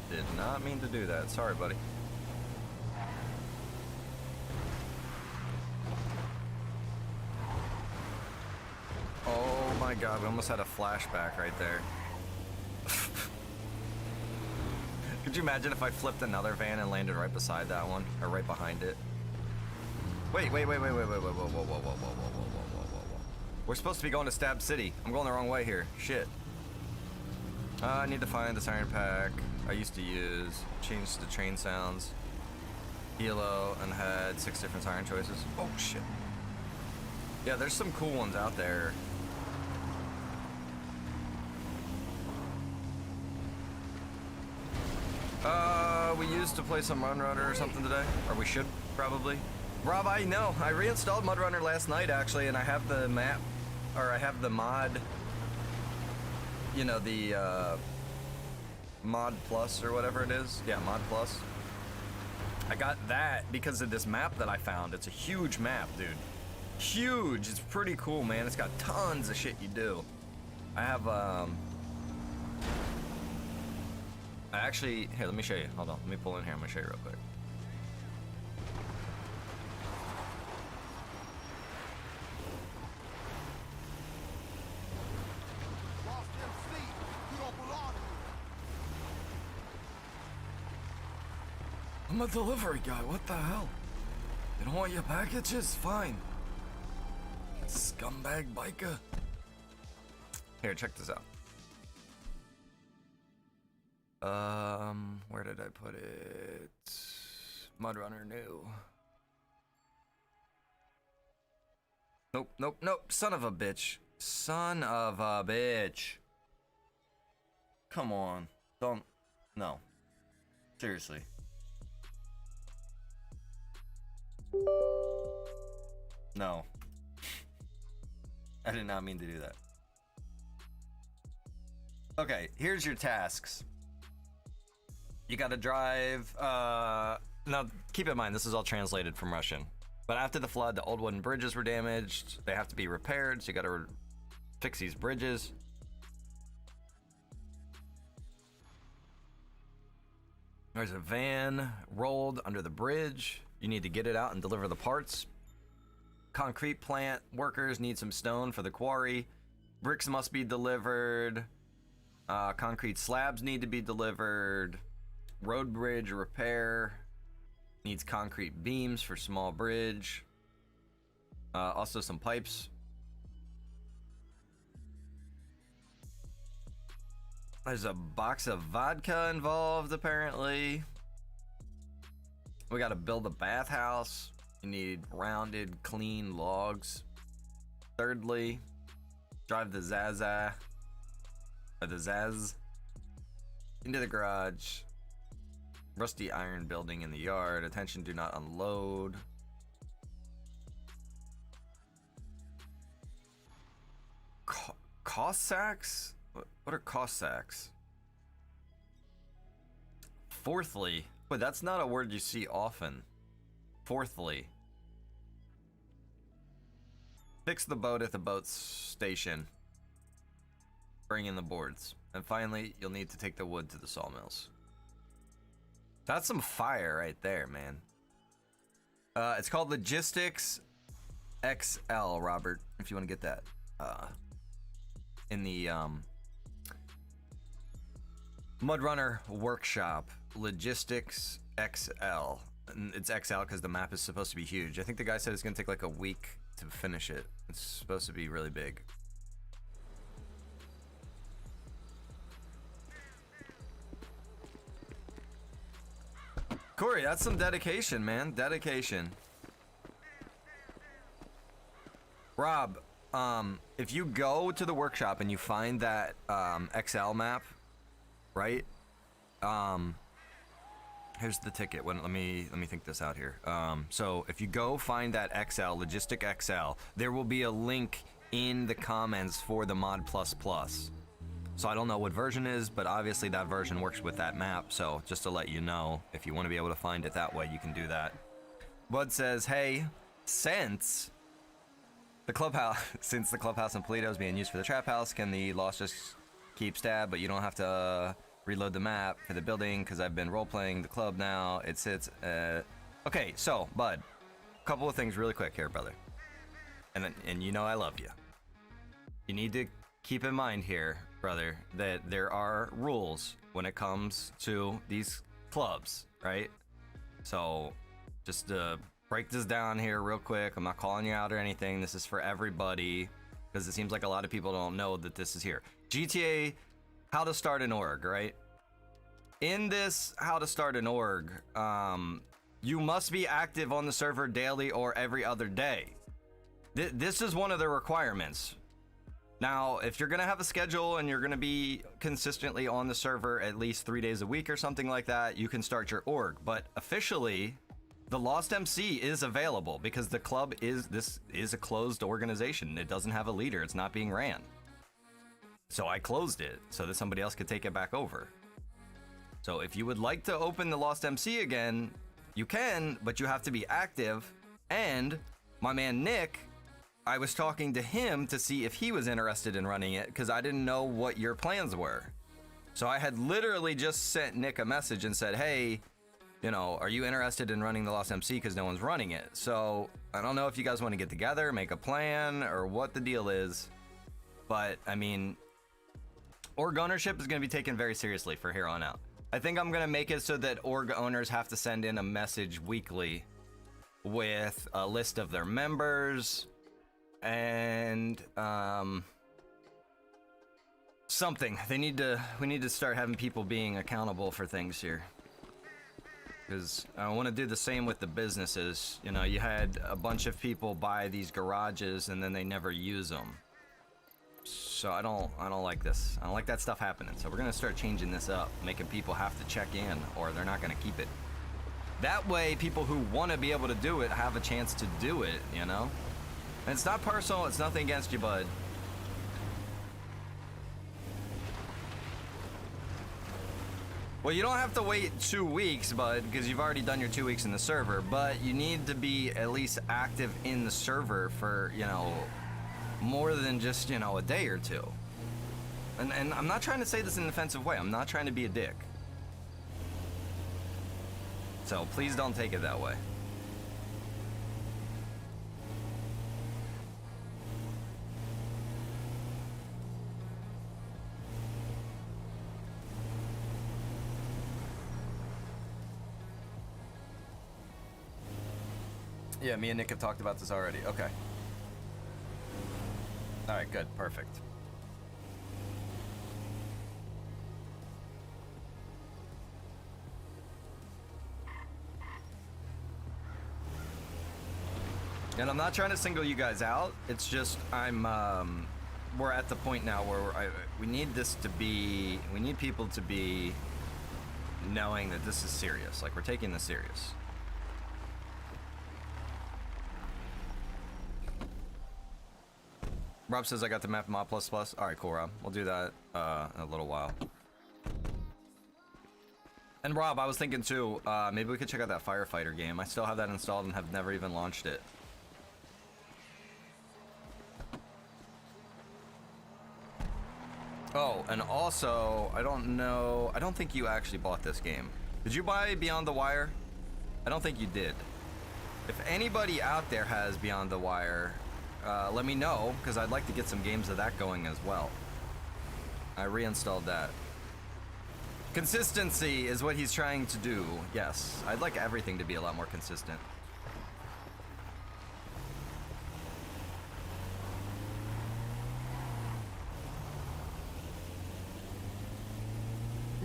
S1: Did not mean to do that. Sorry, buddy. Oh my god, we almost had a flashback right there. Could you imagine if I flipped another van and landed right beside that one? Or right behind it? Wait, whoa. We're supposed to be going to Stab City. I'm going the wrong way here. Shit. I need to find the siren pack I used to use. Change the train sounds. ELO, and had 6 different siren choices. Oh shit. Yeah, there's some cool ones out there. We used to play some Run Runner or something today, or we should probably. Rob, I know. I reinstalled Mud Runner last night actually, and I have the map, or I have the mod. You know, the Mod Plus or whatever it is. Yeah, Mod Plus. I got that because of this map that I found. It's a huge map, dude. Huge. It's pretty cool, man. It's got tons of shit you do. I have I actually, here, let me show you. Hold on, let me pull in here. I'm gonna show you real quick. I'm a delivery guy. What the hell? You don't want your packages? Fine. Scumbag biker. Here, check this out. Where did I put it? Mud Runner new. Nope. Son of a bitch. Son of a bitch. Come on. Don't. No. Seriously. No. I did not mean to do that. Okay, here's your tasks. You gotta drive, now keep in mind, this is all translated from Russian. But after the flood, the old wooden bridges were damaged. They have to be repaired, so you gotta fix these bridges. There's a van rolled under the bridge. You need to get it out and deliver the parts. Concrete plant workers need some stone for the quarry. Bricks must be delivered. Concrete slabs need to be delivered. Road bridge repair. Needs concrete beams for small bridge. Also some pipes. There's a box of vodka involved apparently. We gotta build a bathhouse. You need rounded, clean logs. Thirdly, drive the Zaza, or the Zaz, into the garage. Rusty iron building in the yard. Attention, do not unload. Cossacks? What are Cossacks? Fourthly. But that's not a word you see often. Fourthly. Fix the boat at the boat station. Bring in the boards. And finally, you'll need to take the wood to the sawmills. That's some fire right there, man. It's called Logistics XL, Robert, if you want to get that. In the Mudrunner workshop, Logistics XL. And it's XL because the map is supposed to be huge. I think the guy said it's going to take like a week to finish it. It's supposed to be really big. Corey, that's some dedication, man. Dedication. Rob, if you go to the workshop and you find that XL map, right? Here's the ticket. Let me think this out here. So if you go find that XL, Logistic XL, there will be a link in the comments for the Mod++. So I don't know what version is, but obviously that version works with that map. So just to let you know, if you want to be able to find it that way, you can do that. Bud says, hey, since the clubhouse in Polito is being used for the trap house, can the lost just keep stab, but you don't have to reload the map for the building because I've been role-playing the club now. It sits, okay, so, Bud, a couple of things really quick here, brother. And you know I love you. You need to keep in mind here, brother, that there are rules when it comes to these clubs, right? So, just to break this down here real quick, I'm not calling you out or anything. This is for everybody because it seems like a lot of people don't know that this is here. GTA, how to start an org, right? In this how to start an org, you must be active on the server daily or every other day. This is one of the requirements. Now, if you're gonna have a schedule and you're gonna be consistently on the server at least 3 days a week or something like that, you can start your org. But officially, the Lost MC is available because the club is a closed organization. It doesn't have a leader. It's not being ran. So I closed it so that somebody else could take it back over. So if you would like to open the Lost MC again, you can, but you have to be active. And my man Nick, I was talking to him to see if he was interested in running it because I didn't know what your plans were. So I had literally just sent Nick a message and said, hey, you know, are you interested in running the Lost MC because no one's running it? So I don't know if you guys want to get together, make a plan, or what the deal is. But, I mean, org ownership is going to be taken very seriously for here on out. I think I'm going to make it so that org owners have to send in a message weekly with a list of their members and something. We need to start having people being accountable for things here. Because I want to do the same with the businesses. You know, you had a bunch of people buy these garages and then they never use them. So I don't like this. I don't like that stuff happening. So we're gonna start changing this up, making people have to check in, or they're not gonna keep it. That way, people who want to be able to do it have a chance to do it. You know, and it's not personal. It's nothing against you, bud. Well, you don't have to wait 2 weeks, bud, because you've already done your 2 weeks in the server. But you need to be at least active in the server for, you know, more than just, you know, a day or two. And I'm not trying to say this in an offensive way. I'm not trying to be a dick. So please don't take it that way. Yeah, me and Nick have talked about this already. Okay. All right, good, perfect. And I'm not trying to single you guys out. It's just we're at the point now where we need this to be. We need people to be knowing that this is serious. Like, we're taking this serious. Rob says I got the map mod plus plus. All right, cool, Rob. We'll do that in a little while. And Rob, I was thinking too, maybe we could check out that firefighter game. I still have that installed and have never even launched it. Oh, and also, I don't know, I don't think you actually bought this game. Did you buy Beyond the Wire? I don't think you did. If anybody out there has Beyond the Wire, let me know, because I'd like to get some games of that going as well. I reinstalled that. Consistency is what he's trying to do. Yes, I'd like everything to be a lot more consistent.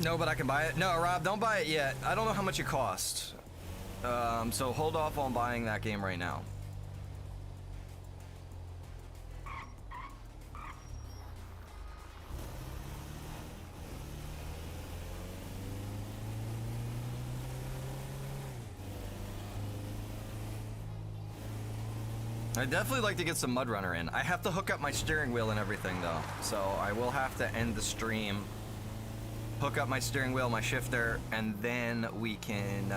S1: No, but I can buy it. No, Rob, don't buy it yet. I don't know how much it costs. So hold off on buying that game right now. I'd definitely like to get some Mud Runner in. I have to hook up my steering wheel and everything though, so I will have to end the stream, hook up my steering wheel, my shifter, and then we can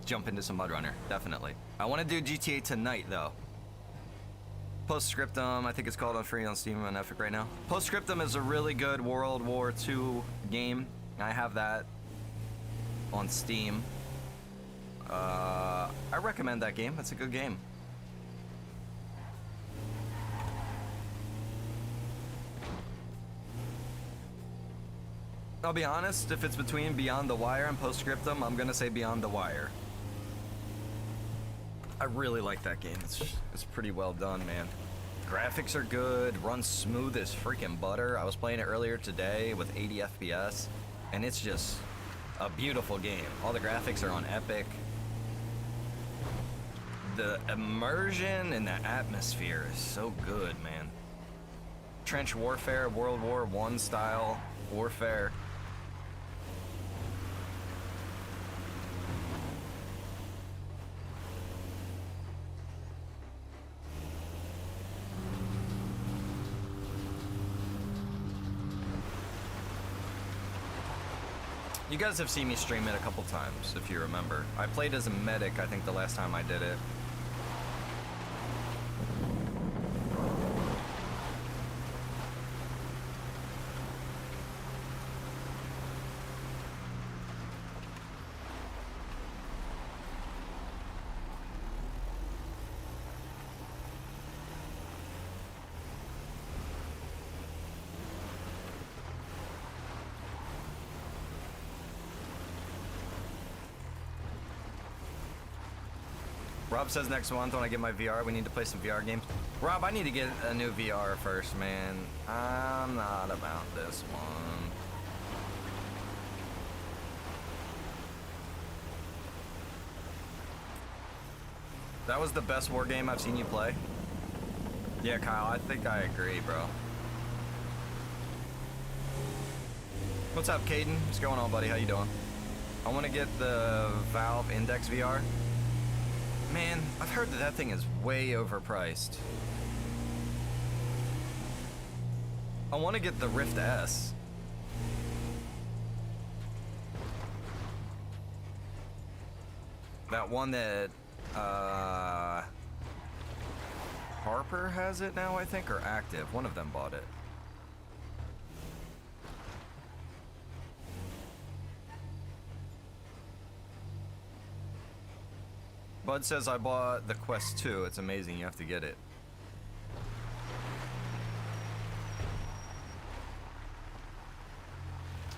S1: jump into some Mud Runner, definitely. I want to do GTA tonight though. Postscriptum, I think it's called on free on Steam and Epic right now. Postscriptum is a really good World War II game. I have that on Steam. I recommend that game, it's a good game. I'll be honest, if it's between Beyond the Wire and Postscriptum, I'm gonna say Beyond the Wire. I really like that game. It's pretty well done, man. Graphics are good, runs smooth as freaking butter. I was playing it earlier today with 80 FPS, and it's just a beautiful game. All the graphics are on Epic. The immersion and the atmosphere is so good, man. Trench warfare, World War I style warfare. You guys have seen me stream it a couple times, if you remember. I played as a medic, I think, the last time I did it. Rob says next month when I get my VR, we need to play some VR games. Rob, I need to get a new VR first, man. I'm not about this one. That was the best war game I've seen you play. Yeah, Kyle, I think I agree, bro. What's up, Caden? What's going on, buddy? How you doing? I want to get the Valve Index VR. Man, I've heard that thing is way overpriced. I want to get the Rift S. That one that, Harper has it now, I think, or Active. One of them bought it. Bud says I bought the Quest 2. It's amazing. You have to get it.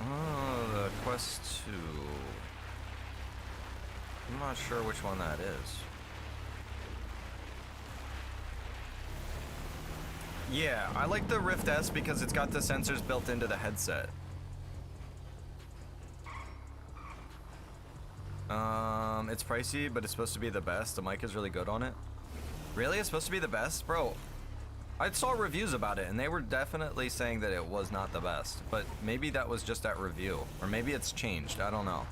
S1: Oh, the Quest 2. I'm not sure which one that is. Yeah, I like the Rift S because it's got the sensors built into the headset. It's pricey, but it's supposed to be the best. The mic is really good on it. Really? It's supposed to be the best? Bro, I saw reviews about it, and they were definitely saying that it was not the best. But maybe that was just that review, or maybe it's changed. I don't know.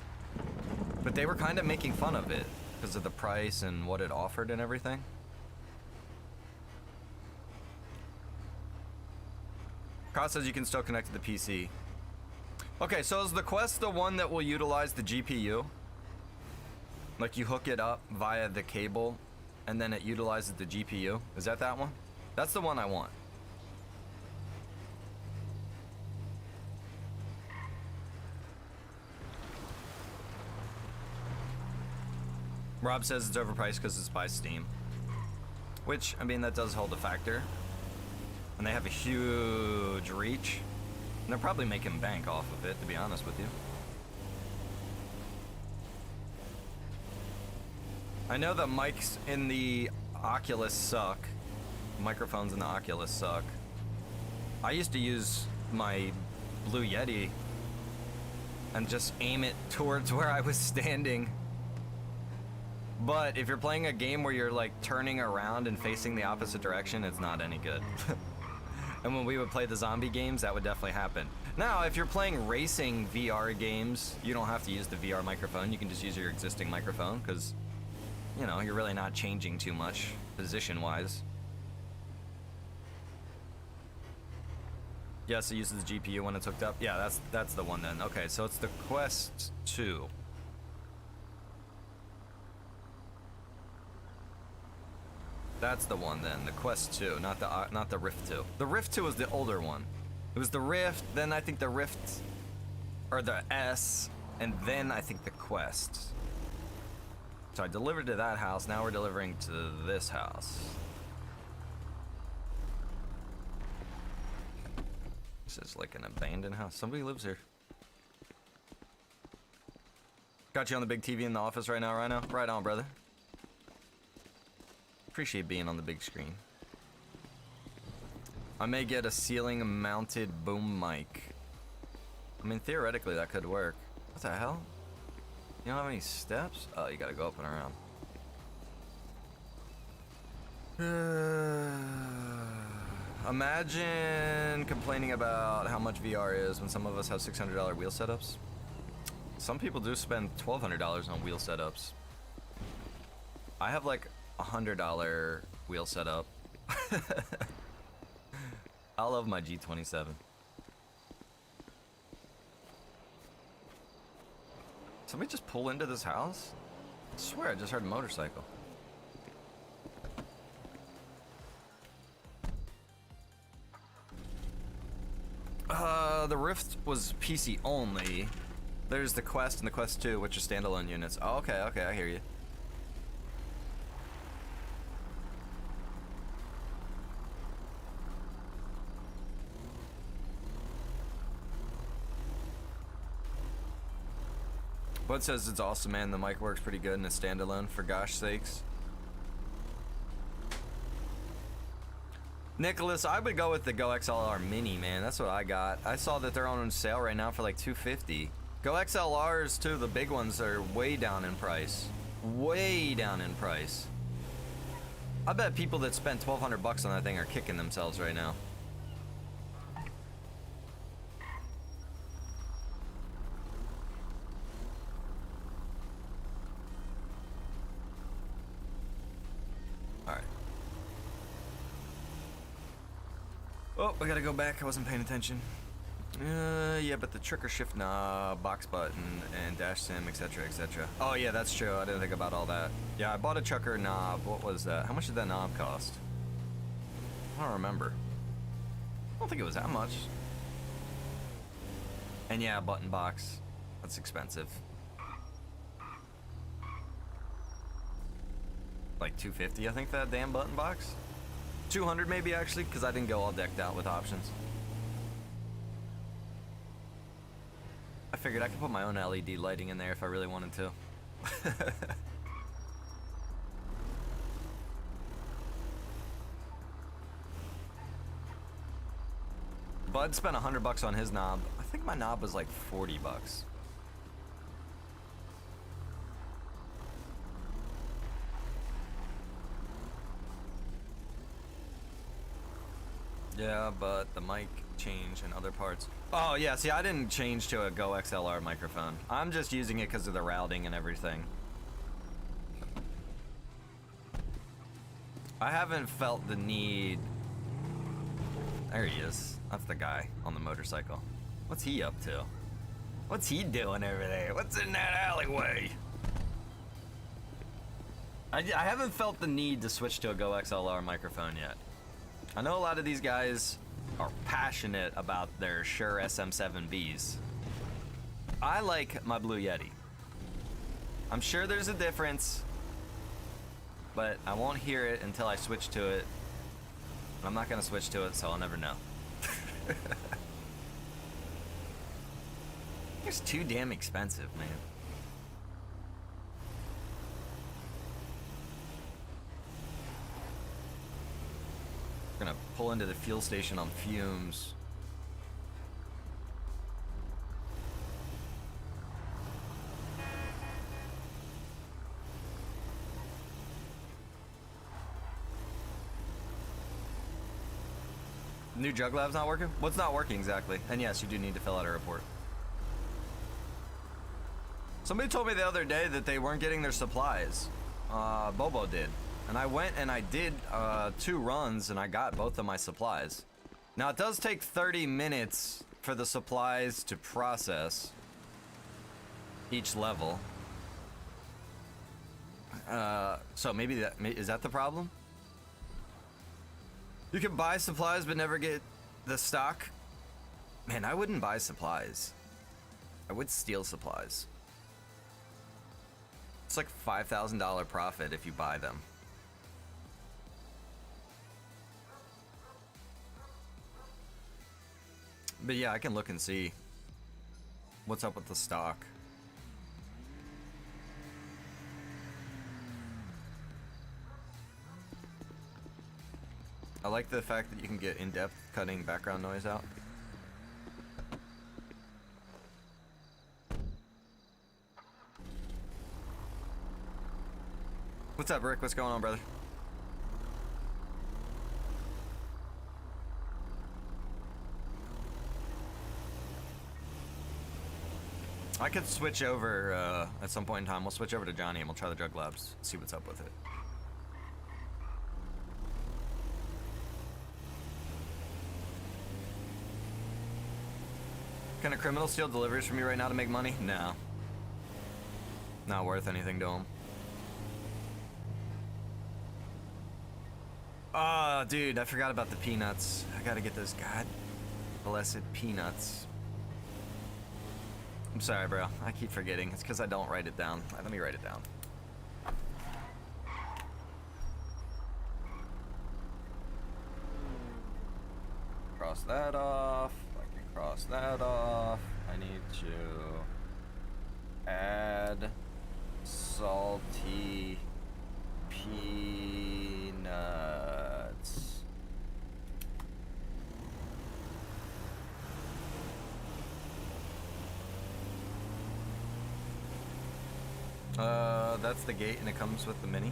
S1: But they were kind of making fun of it because of the price and what it offered and everything. Kyle says you can still connect to the PC. Okay, so is the Quest the one that will utilize the GPU? Like you hook it up via the cable and then it utilizes the GPU? Is that one? That's the one I want. Rob says it's overpriced because it's by Steam. Which, I mean, that does hold a factor. And they have a huge reach. And they're probably making bank off of it, to be honest with you. I know the mics in the Oculus suck. Microphones in the Oculus suck. I used to use my Blue Yeti and just aim it towards where I was standing. But if you're playing a game where you're like turning around and facing the opposite direction, it's not any good. And when we would play the zombie games, that would definitely happen. Now, if you're playing racing VR games, you don't have to use the VR microphone. You can just use your existing microphone because, you know, you're really not changing too much position-wise. Yes, it uses the GPU when it's hooked up. Yeah, that's the one then. Okay, so it's the Quest 2. That's the one then, the Quest 2, not the Rift 2. The Rift 2 was the older one. It was the Rift, then I think the Rift, or the S, and then I think the Quest. So I delivered to that house, now we're delivering to this house. This is like an abandoned house. Somebody lives here. Got you on the big TV in the office right now, Rhino? Right on, brother. Appreciate being on the big screen. I may get a ceiling mounted boom mic. I mean, theoretically that could work. What the hell? You don't have any steps? Oh, you gotta go up and around. Imagine complaining about how much VR is when some of us have $600 wheel setups. Some people do spend $1,200 on wheel setups. I have like $100 wheel setup. I love my G27. Somebody just pull into this house? I swear I just heard a motorcycle. The Rift was PC only. There's the Quest and the Quest 2, which are standalone units. Oh, okay, I hear you. Bud says it's awesome, man. The mic works pretty good and it's standalone, for gosh sakes. Nicholas, I would go with the Go XLR Mini, man. That's what I got. I saw that they're on sale right now for like $250. Go XLRs too, the big ones, are way down in price. Way down in price. I bet people that spent $1,200 on that thing are kicking themselves right now. Oh, I gotta go back. I wasn't paying attention. Yeah, but the trigger shift knob, box button, and dash sim, etc., etc. Oh yeah, that's true. I didn't think about all that. Yeah, I bought a chucker knob. What was that? How much did that knob cost? I don't remember. I don't think it was that much. And yeah, button box. That's expensive. Like $250, I think, that damn button box. 200 maybe, actually, because I didn't go all decked out with options. I figured I could put my own LED lighting in there if I really wanted to. Bud spent $100 on his knob. I think my knob was like $40. Yeah, but the mic changed in other parts. Oh, yeah, see, I didn't change to a Go XLR microphone. I'm just using it because of the routing and everything. I haven't felt the need... There he is. That's the guy on the motorcycle. What's he up to? What's he doing over there? What's in that alleyway? I haven't felt the need to switch to a Go XLR microphone yet. I know a lot of these guys are passionate about their Shure SM7Bs. I like my Blue Yeti. I'm sure there's a difference, but I won't hear it until I switch to it. I'm not gonna switch to it, so I'll never know. It's too damn expensive, man. We're gonna pull into the fuel station on fumes. New drug lab's not working? What's not working exactly? And yes, you do need to fill out a report. Somebody told me the other day that they weren't getting their supplies. Bobo did. And I went and I did 2 runs and I got both of my supplies. Now it does take 30 minutes for the supplies to process each level. So maybe that, is that the problem? You can buy supplies but never get the stock? Man, I wouldn't buy supplies. I would steal supplies. It's like $5,000 profit if you buy them. But yeah, I can look and see what's up with the stock. I like the fact that you can get in-depth cutting background noise out. What's up, Rick? What's going on, brother? I could switch over at some point in time. We'll switch over to Johnny and we'll try the drug labs, see what's up with it. Can a criminal steal deliveries from you right now to make money? No. Not worth anything to him. Oh, dude, I forgot about the peanuts. I gotta get those god blessed peanuts. I'm sorry, bro. I keep forgetting. It's because I don't write it down. Let me write it down. Cross that off. I can cross that off. I need to add salty peanuts. That's the gate and it comes with the mini.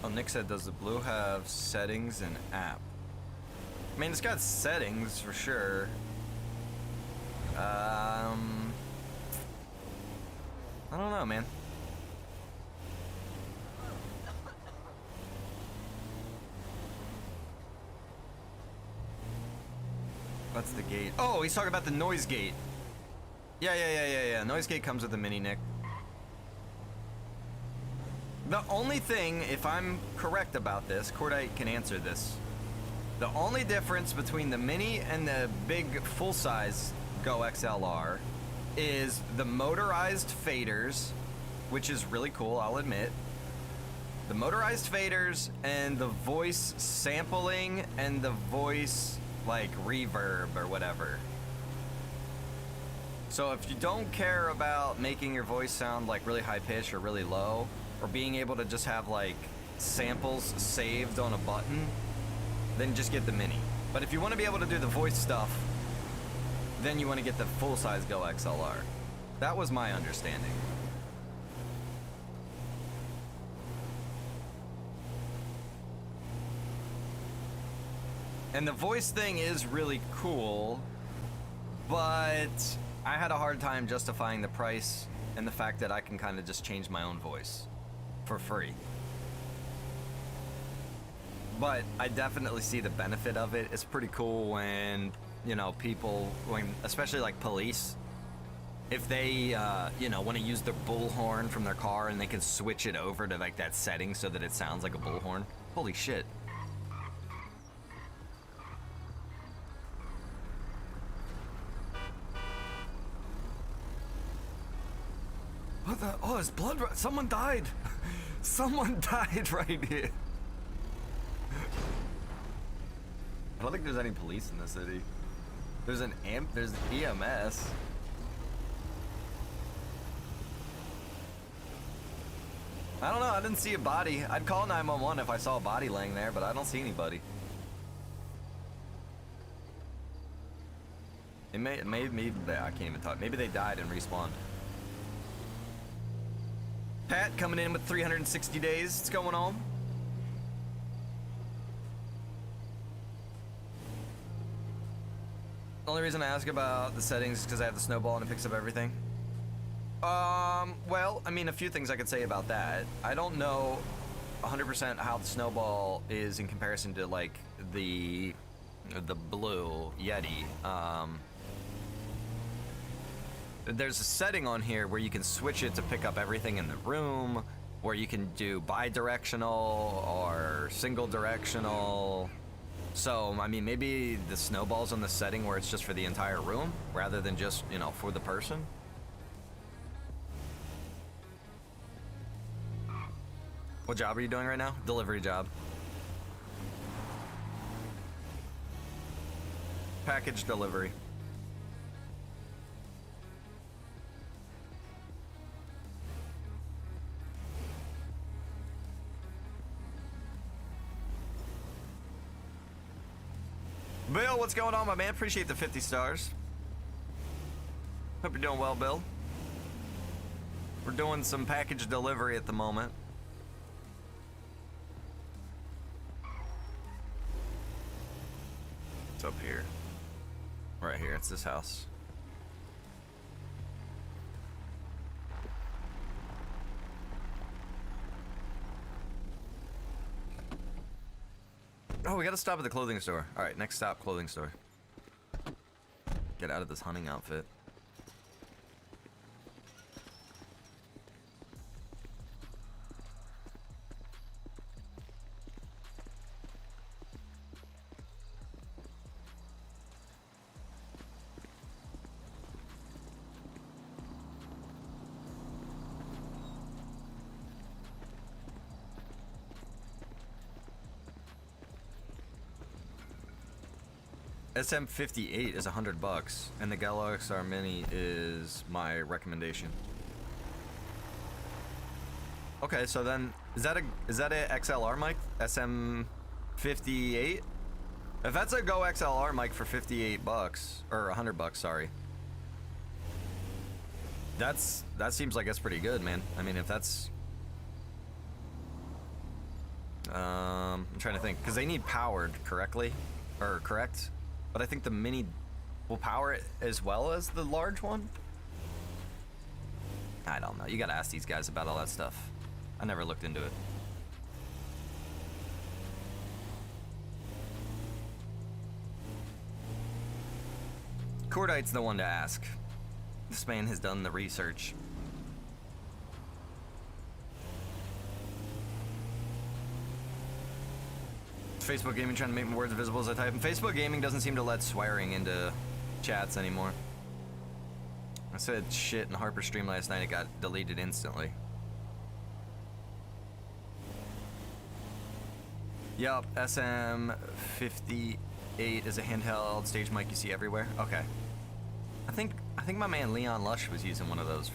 S1: Oh, Nick said, does the Blue have settings and app? I mean, it's got settings for sure. I don't know, man. That's the gate. Oh, he's talking about the noise gate. Yeah. Noise gate comes with the mini, Nick. The only thing, if I'm correct about this, Cordite can answer this. The only difference between the mini and the big full-size Go XLR is the motorized faders, which is really cool, I'll admit. The motorized faders and the voice sampling and the voice like reverb or whatever. So if you don't care about making your voice sound like really high pitch or really low, or being able to just have like samples saved on a button, then just get the mini. But if you want to be able to do the voice stuff, then you want to get the full-size Go XLR. That was my understanding. And the voice thing is really cool, but I had a hard time justifying the price and the fact that I can kind of just change my own voice for free. But I definitely see the benefit of it. It's pretty cool when, you know, people, especially like police, if they, you know, want to use their bullhorn from their car and they can switch it over to like that setting so that it sounds like a bullhorn. Holy shit. What the? Oh, there's blood. Someone died. Someone died right here. I don't think there's any police in the city. There's there's EMS. I don't know, I didn't see a body. I'd call 911 if I saw a body laying there, but I don't see anybody. Maybe I can't even talk. Maybe they died and respawned. Pat coming in with 360 days. What's going on? The only reason I ask about the settings is because I have the snowball and it picks up everything. Well, I mean, a few things I could say about that. I don't know 100% how the snowball is in comparison to, like, the blue Yeti. There's a setting on here where you can switch it to pick up everything in the room, where you can do bi-directional or single-directional. So, I mean, maybe the snowball's on the setting where it's just for the entire room, rather than just, you know, for the person. What job are you doing right now? Delivery job. Package delivery. Bill, what's going on, my man? Appreciate the 50 stars. Hope you're doing well, Bill. We're doing some package delivery at the moment. It's up here. Right here, it's this house. Oh, we gotta stop at the clothing store. Alright, next stop, clothing store. Get out of this hunting outfit. SM58 is $100, and the Galaxy XR Mini is my recommendation. Okay, so then is that a XLR mic? SM58? If that's a Go XLR mic for $58 or $100, sorry. That seems like that's pretty good, man. I mean, if that's I'm trying to think, because they need powered correctly, or correct? But I think the Mini will power it as well as the large one. I don't know. You gotta ask these guys about all that stuff. I never looked into it. Cordite's the one to ask. This man has done the research. Facebook Gaming trying to make my words visible as I type. And Facebook Gaming doesn't seem to let swearing into chats anymore. I said shit in Harper stream last night. It got deleted instantly. Yup, SM58 is a handheld stage mic you see everywhere. Okay. I think my man Leon Lush was using one of those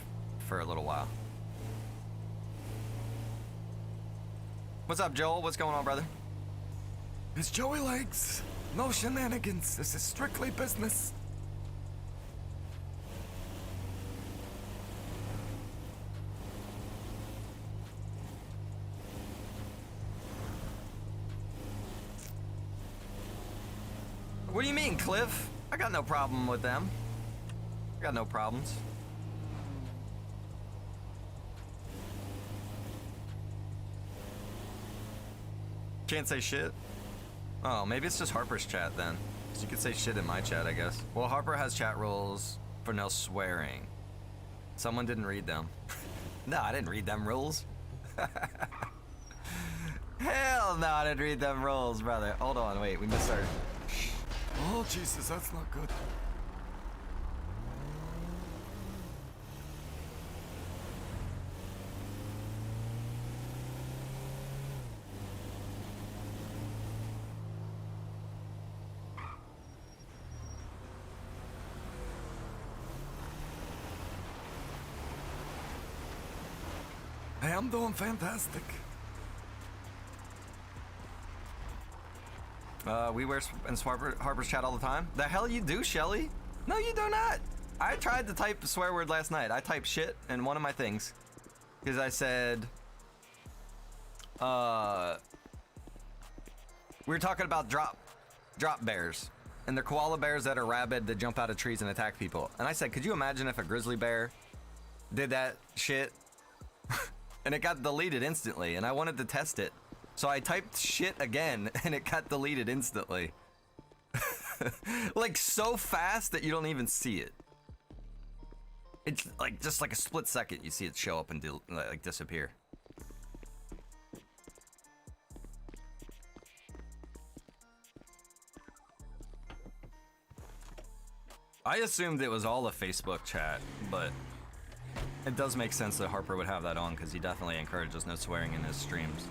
S1: for a little while. What's up, Joel? What's going on, brother?
S4: It's Joey Legs. No shenanigans. This is strictly business.
S1: What do you mean, Cliff? I got no problem with them. I got no problems. Can't say shit? Oh, maybe it's just Harper's chat then. 'Cause you could say shit in my chat, I guess. Well, Harper has chat rules for no swearing. Someone didn't read them. No, I didn't read them rules. Hell no, I didn't read them rules, brother. Hold on, wait, we missed our...
S4: Oh, Jesus, that's not good. Hey, I'm doing fantastic.
S1: We wear in Harper's chat all the time. The hell you do, Shelly? No, you do not. I tried to type a swear word last night. I typed shit in one of my things. Because I said... we were talking about drop bears. And they're koala bears that are rabid that jump out of trees and attack people. And I said, could you imagine if a grizzly bear did that shit? And it got deleted instantly. And I wanted to test it. So I typed shit again, and it got deleted instantly. Like, so fast that you don't even see it. It's like, just like a split second, you see it show up and like disappear. I assumed it was all a Facebook chat, but it does make sense that Harper would have that on, because he definitely encourages no swearing in his streams.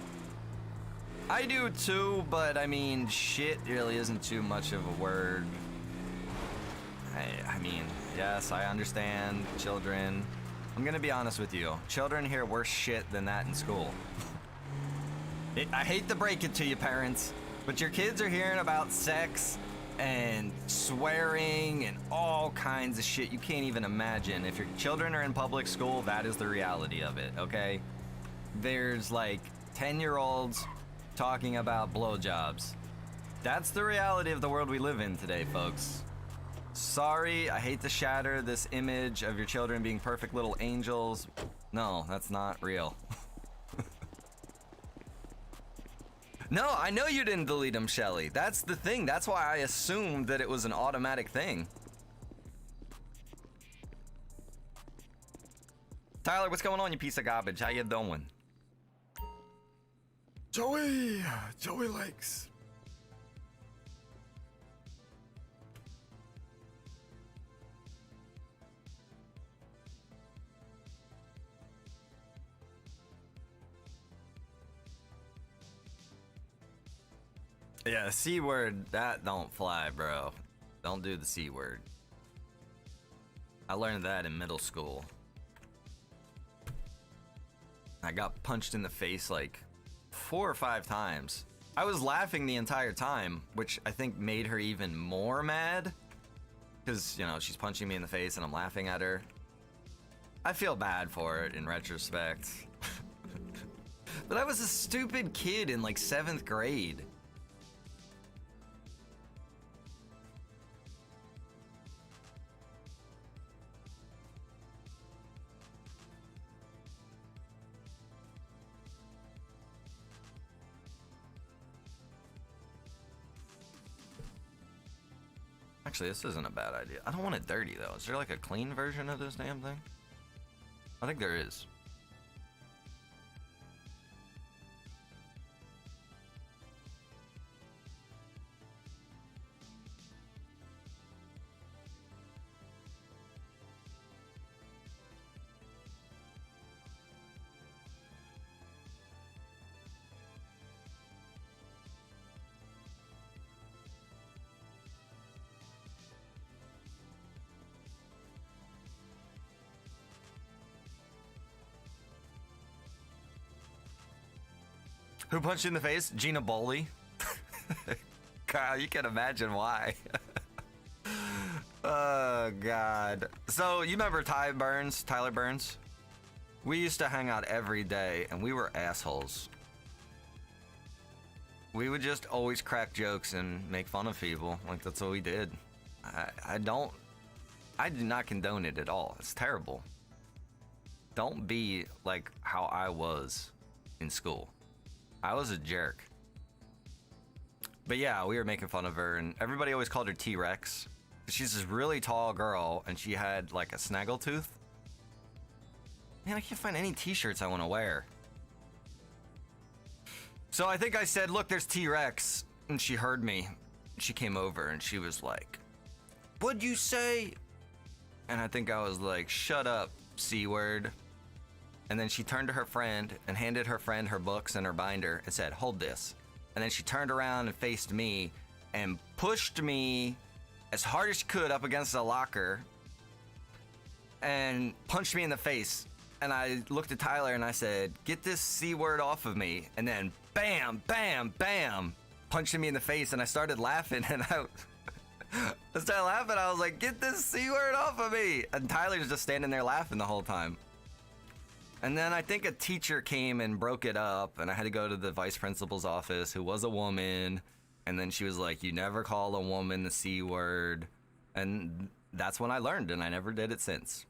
S1: I do too, but I mean, shit really isn't too much of a word. I mean, yes, I understand children. I'm gonna be honest with you. Children hear worse shit than that in school. I hate to break it to you, parents, but your kids are hearing about sex and swearing and all kinds of shit you can't even imagine. If your children are in public school, that is the reality of it, okay? There's like 10-year-olds talking about blowjobs. That's the reality of the world we live in today, folks. Sorry, I hate to shatter this image of your children being perfect little angels. No, that's not real. No, I know you didn't delete them, Shelly. That's the thing. That's why I assumed that it was an automatic thing. Tyler, what's going on, you piece of garbage? How you doing?
S4: Joey likes.
S1: Yeah, the C word, that don't fly, bro. Don't do the C word. I learned that in middle school. I got punched in the face like 4 or 5 times. I was laughing the entire time, which I think made her even more mad. Because, you know, she's punching me in the face and I'm laughing at her. I feel bad for it in retrospect. But I was a stupid kid in like 7th grade. Actually, this isn't a bad idea. I don't want it dirty, though. Is there like a clean version of this damn thing? I think there is. Who punched you in the face? Gina Boley. Kyle, you can imagine why. Oh, God. So, you remember Tyler Burns? We used to hang out every day, and we were assholes. we would just always crack jokes and make fun of people. Like, that's what we did. I do not condone it at all. It's terrible. Don't be like how I was in school. I was a jerk. But yeah, we were making fun of her, and everybody always called her T-Rex. She's this really tall girl, and she had like a snaggletooth. Man, I can't find any t-shirts I want to wear. So I think I said, look, there's T-Rex, and she heard me. She came over, and she was like, what'd you say? And I think I was like, shut up, C-word. And then she turned to her friend and handed her friend her books and her binder and said, hold this. And then she turned around and faced me and pushed me as hard as she could up against the locker and punched me in the face. And I looked at Tyler and I said, get this C-word off of me. And then bam, bam, bam, punching me in the face. And I started laughing, and I started laughing. I was like, get this C-word off of me. And Tyler's just standing there laughing the whole time. And then I think a teacher came and broke it up, and I had to go to the vice principal's office, who was a woman. And then she was like, you never call a woman the C-word. And that's when I learned, and I never did it since.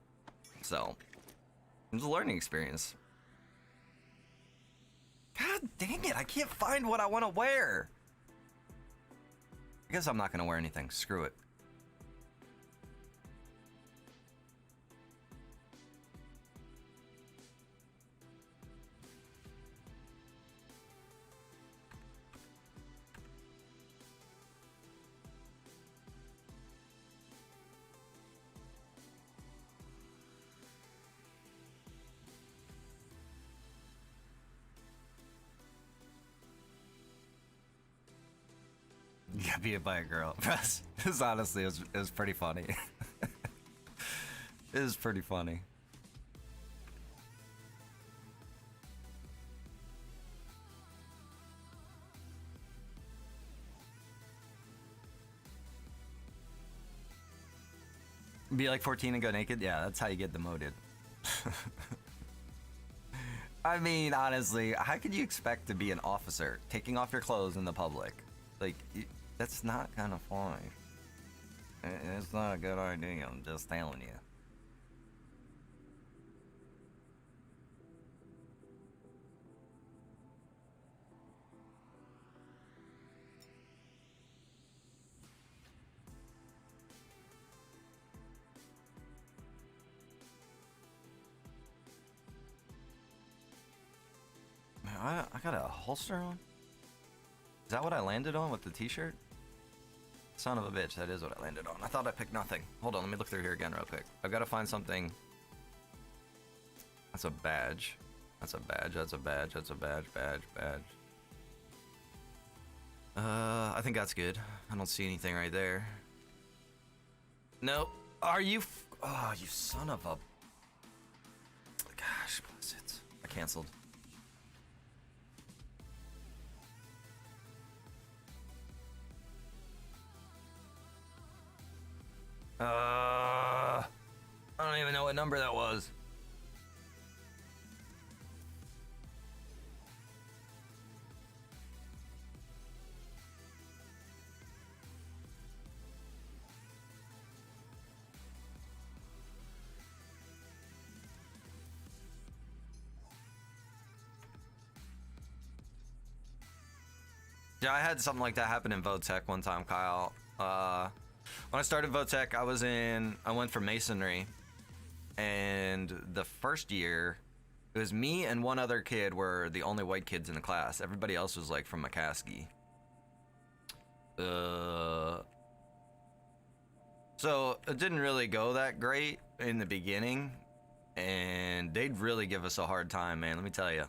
S1: So it was a learning experience. God dang it, I can't find what I want to wear. I guess I'm not going to wear anything. Screw it. Yeah, beat by a girl. This honestly it was pretty funny. It was pretty funny. Be like 14 and go naked? Yeah, that's how you get demoted. I mean, honestly, how could you expect to be an officer taking off your clothes in the public? Like, that's not kind of funny. It's not a good idea, I'm just telling you. Man, I got a holster on? Is that what I landed on with the t-shirt? Son of a bitch, that is what I landed on. I thought I picked nothing. Hold on, let me look through here again real quick. I've got to find something. That's a badge. That's a badge, that's a badge, that's a badge, badge. I think that's good. I don't see anything right there. Nope. Are you oh, you son of a... Gosh, bless it. I canceled. I don't even know what number that was. Yeah, I had something like that happen in Votech one time, Kyle. When I started Votech, I went for masonry, and the first year, it was me and one other kid were the only white kids in the class. Everybody else was like from McCaskey. So it didn't really go that great in the beginning, and they'd really give us a hard time, man, let me tell you.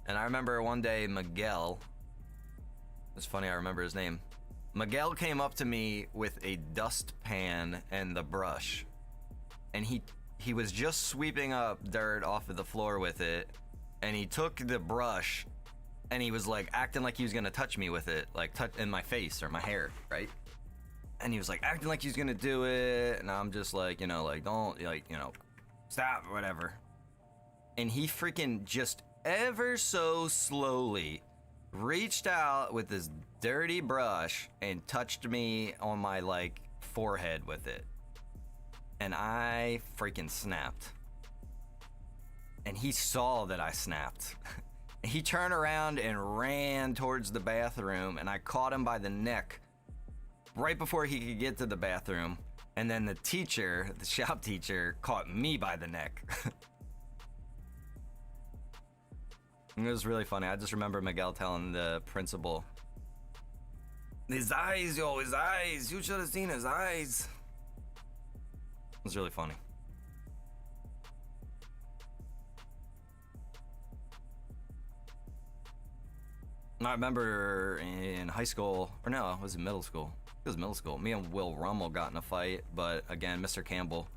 S1: And I remember one day Miguel, it's funny I remember his name, Miguel came up to me with a dustpan and the brush, and he was just sweeping up dirt off of the floor with it, and he took the brush and he was like acting like he was gonna touch me with it, like touch in my face or my hair, right? And he was like acting like he's gonna do it, and I'm just like, you know, like don't, like, you know, stop or whatever. And he freaking just ever so slowly reached out with this dirty brush and touched me on my like forehead with it. And I freaking snapped. And he saw that I snapped. He turned around and ran towards the bathroom, and I caught him by the neck right before he could get to the bathroom. And then the teacher, the shop teacher, caught me by the neck. It was really funny. I just remember Miguel telling the principal, his eyes, yo, his eyes. You should have seen his eyes. It was really funny. I remember in high school, or no, it was in middle school. It was middle school. Me and Will Rummel got in a fight, but again, Mr. Campbell,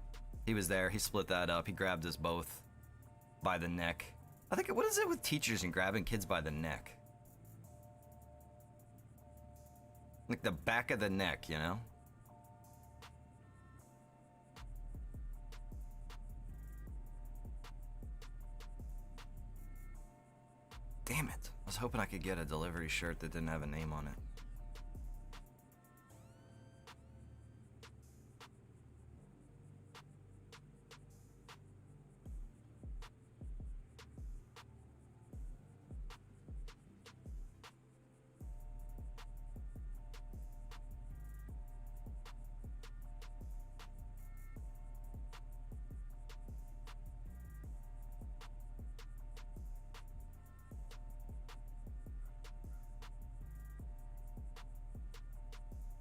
S1: he was there. He split that up. He grabbed us both by the neck. I think, what is it with teachers and grabbing kids by the neck? Like the back of the neck, you know? Damn it. I was hoping I could get a delivery shirt that didn't have a name on it.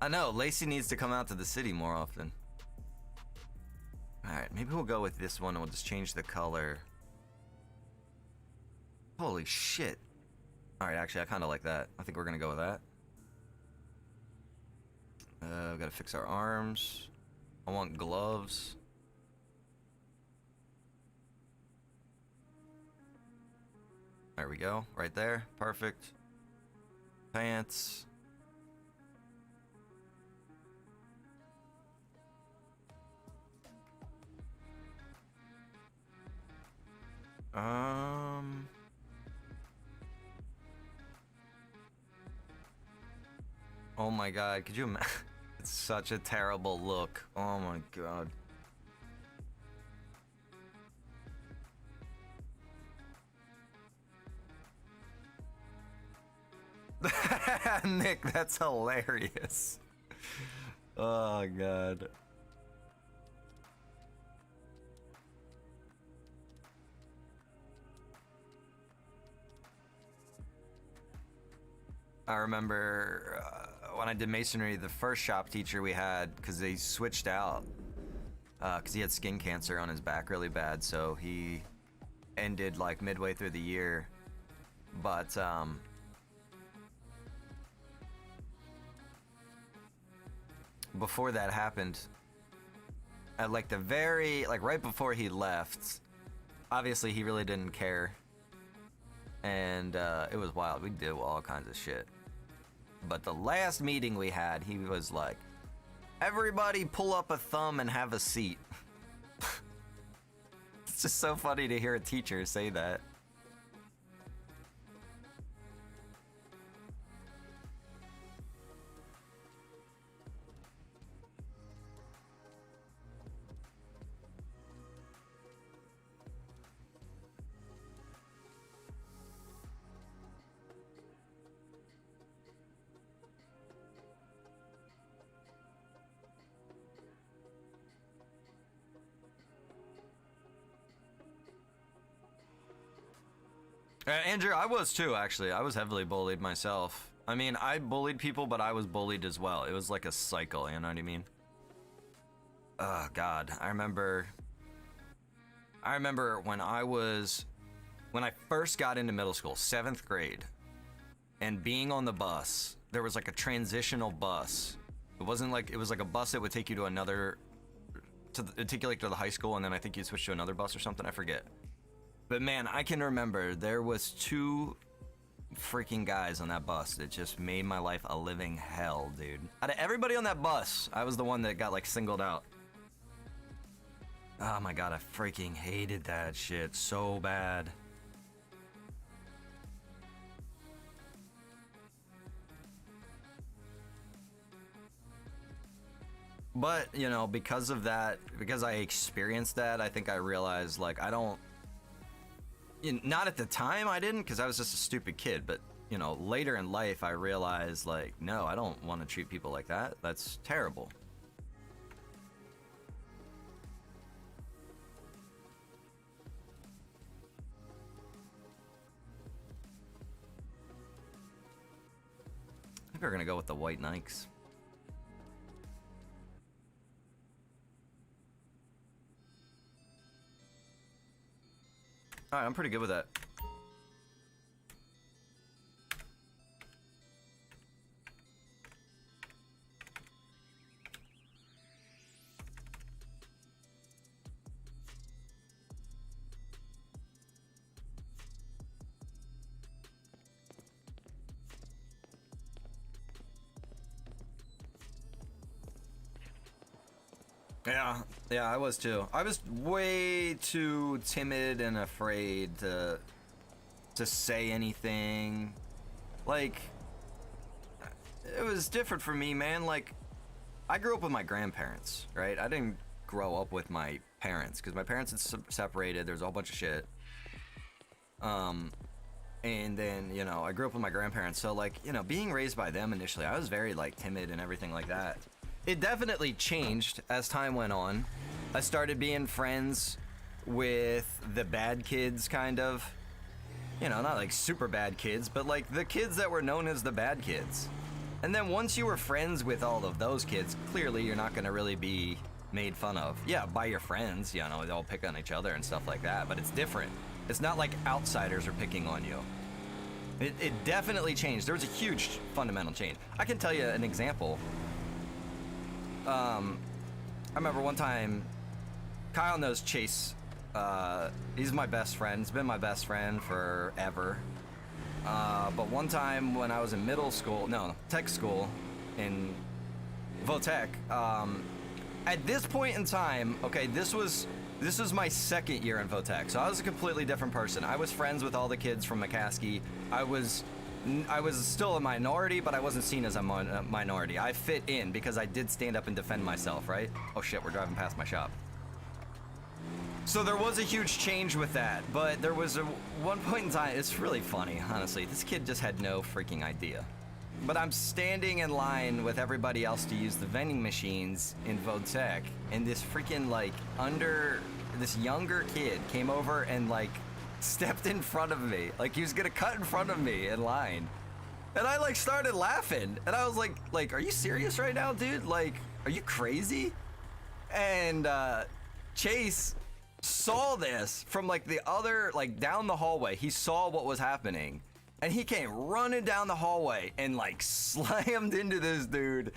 S1: I know, Lacey needs to come out to the city more often. Alright, maybe we'll go with this one and we'll just change the color. Holy shit. Alright, actually, I kind of like that. I think we're going to go with that. We've got to fix our arms. I want gloves. There we go, right there. Perfect. Pants. Oh my god, could you imagine? It's such a terrible look. Oh my god. Nick, that's hilarious. Oh god. I remember when I did masonry, the first shop teacher we had, because they switched out, because he had skin cancer on his back really bad, so he ended like midway through the year. But before that happened, at like the very, like right before he left, obviously he really didn't care. And it was wild. We did all kinds of shit. But the last meeting we had, he was like, everybody pull up a thumb and have a seat. It's just so funny to hear a teacher say that. Andrew, I was too, actually. I was heavily bullied myself. I mean, I bullied people, but I was bullied as well. It was like a cycle, you know what I mean? Oh, God. I remember when I first got into middle school, 7th grade, and being on the bus, there was like a transitional bus. It wasn't like, it was like a bus that would take you to another, it'd take you like to the high school, and then I think you'd switch to another bus or something, I forget. But man, I can remember there was 2 freaking guys on that bus that just made my life a living hell, dude. Out of everybody on that bus, I was the one that got like singled out. Oh my god, I freaking hated that shit so bad. But, you know, because of that, because I experienced that, I think I realized, like, I don't... Not at the time I didn't, because I was just a stupid kid, but, you know, later in life I realized, like, no, I don't want to treat people like that. That's terrible. I think we're gonna go with the white Nikes. Alright, I'm pretty good with that. Yeah, I was too. I was way too timid and afraid to say anything. Like, it was different for me, man. Like, I grew up with my grandparents, right? I didn't grow up with my parents, because my parents had separated. There's a whole bunch of shit. And then, you know, I grew up with my grandparents. So, like, you know, being raised by them initially, I was very, like, timid and everything like that. It definitely changed as time went on. I started being friends with the bad kids, kind of. You know, not like super bad kids, but like the kids that were known as the bad kids. And then once you were friends with all of those kids, clearly you're not gonna really be made fun of. Yeah, by your friends, you know, they all pick on each other and stuff like that, but it's different. It's not like outsiders are picking on you. It definitely changed. There was a huge fundamental change. I can tell you an example. I remember one time, Kyle knows Chase. He's my best friend. He's been my best friend forever. But one time when I was in tech school in Votech, at this point in time, okay, this was my second year in Votech, so I was a completely different person. I was friends with all the kids from McCaskey. I was still a minority, but I wasn't seen as a minority. I fit in because I did stand up and defend myself, right? Oh shit, we're driving past my shop. So there was a huge change with that, but there was one point in time, it's really funny, honestly. This kid just had no freaking idea. But I'm standing in line with everybody else to use the vending machines in Votech, and this freaking, like, this younger kid came over and, like, stepped in front of me. Like, he was gonna cut in front of me in line. And I, like, started laughing. And I was like, are you serious right now, dude? Like, are you crazy? And, Chase saw this from, like, the other, like, down the hallway. He saw what was happening. And he came running down the hallway and, like, slammed into this dude.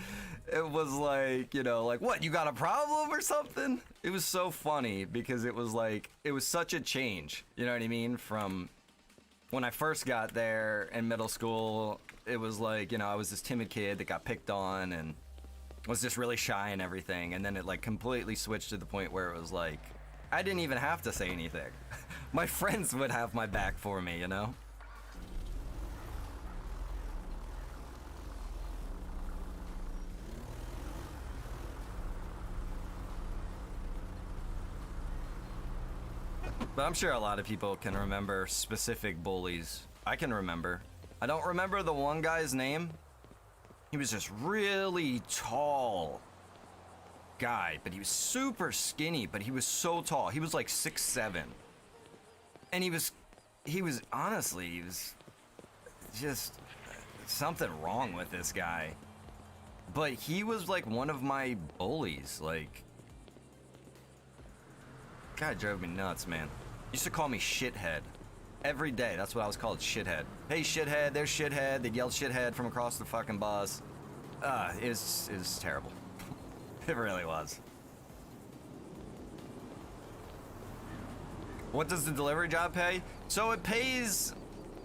S1: It was like, you know, like, what, you got a problem or something? It was so funny because it was like, it was such a change, you know what I mean? From when I first got there in middle school, it was like, you know, I was this timid kid that got picked on and was just really shy and everything. And then it, like, completely switched to the point where it was like, I didn't even have to say anything. My friends would have my back for me, you know? But I'm sure a lot of people can remember specific bullies. I can remember. I don't remember the one guy's name. He was just really tall guy, but he was super skinny, but he was so tall. He was like 6'7". And he was honestly, just something wrong with this guy. But he was like one of my bullies. Like, guy drove me nuts, man. Used to call me shithead every day. That's what I was called, shithead. Hey, shithead, there's shithead. They yelled shithead from across the fucking bus. It was terrible. It really was. What does the delivery job pay? So it pays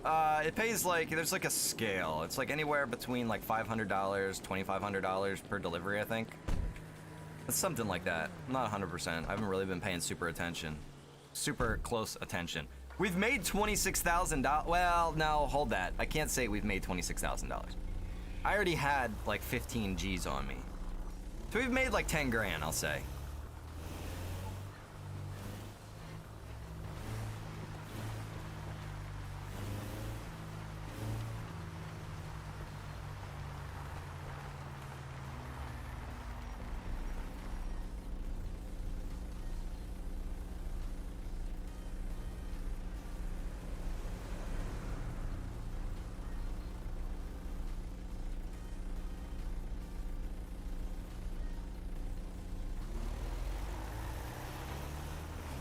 S1: like, there's like a scale. It's like anywhere between like $500, $2,500 per delivery, I think. It's something like that. I'm not 100%. I haven't really been paying super close attention. We've made $26,000. Well, no, hold that. I can't say we've made $26,000. I already had like 15 G's on me. So we've made like 10 grand, I'll say.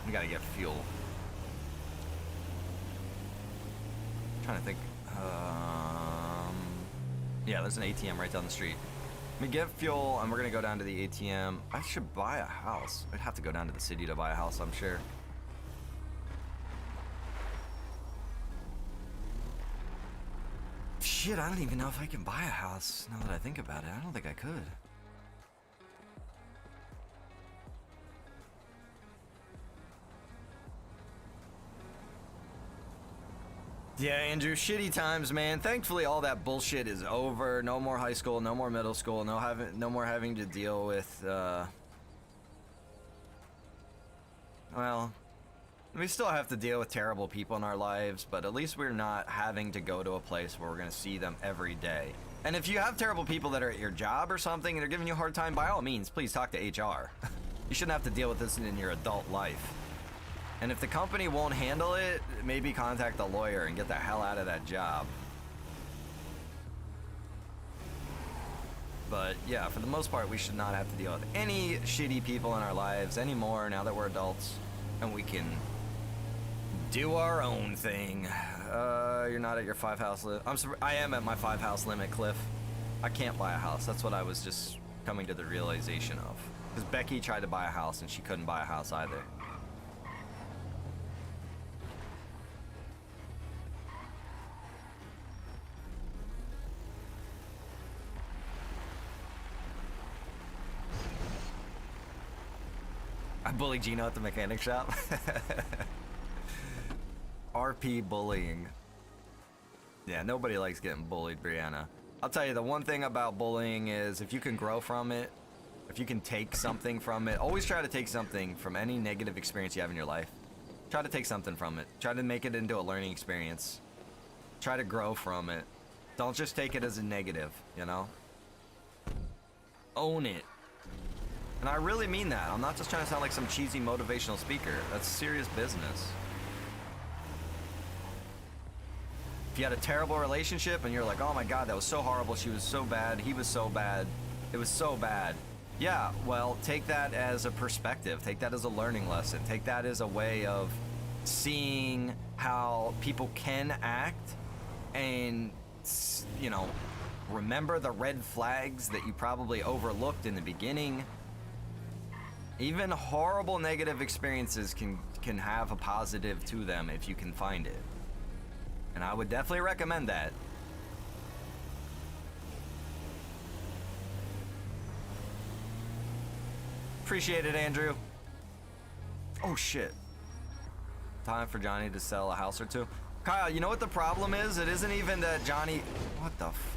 S1: We gotta get fuel. Trying to think. Yeah, there's an ATM right down the street. We get fuel, and we're gonna go down to the ATM. I should buy a house. I'd have to go down to the city to buy a house, I'm sure. Shit, I don't even know if I can buy a house now that I think about it. I don't think I could. Yeah, Andrew, shitty times, man. Thankfully, all that bullshit is over. No more high school, no more middle school, no more having to deal with, well, we still have to deal with terrible people in our lives, but at least we're not having to go to a place where we're going to see them every day. And if you have terrible people that are at your job or something and they're giving you a hard time, by all means, please talk to HR. You shouldn't have to deal with this in your adult life. And if the company won't handle it, maybe contact a lawyer and get the hell out of that job. But yeah, for the most part, we should not have to deal with any shitty people in our lives anymore now that we're adults and we can do our own thing. You're not at your 5 house limit. I am at my 5 house limit, Cliff. I can't buy a house. That's what I was just coming to the realization of. Because Becky tried to buy a house and she couldn't buy a house either. I bullied Gino at the mechanic shop. RP bullying. Yeah, nobody likes getting bullied, Brianna. I'll tell you, the one thing about bullying is if you can grow from it, if you can take something from it, always try to take something from any negative experience you have in your life. Try to take something from it. Try to make it into a learning experience. Try to grow from it. Don't just take it as a negative, you know? Own it. And I really mean that. I'm not just trying to sound like some cheesy motivational speaker. That's serious business. If you had a terrible relationship and you're like, oh my God, that was so horrible. She was so bad. He was so bad. It was so bad. Yeah, well, take that as a perspective. Take that as a learning lesson. Take that as a way of seeing how people can act and, you know, remember the red flags that you probably overlooked in the beginning. Even horrible negative experiences can have a positive to them if you can find it. And I would definitely recommend that. Appreciate it, Andrew. Oh, shit. Time for Johnny to sell a house or two. Kyle, you know what the problem is? It isn't even that Johnny... What the f...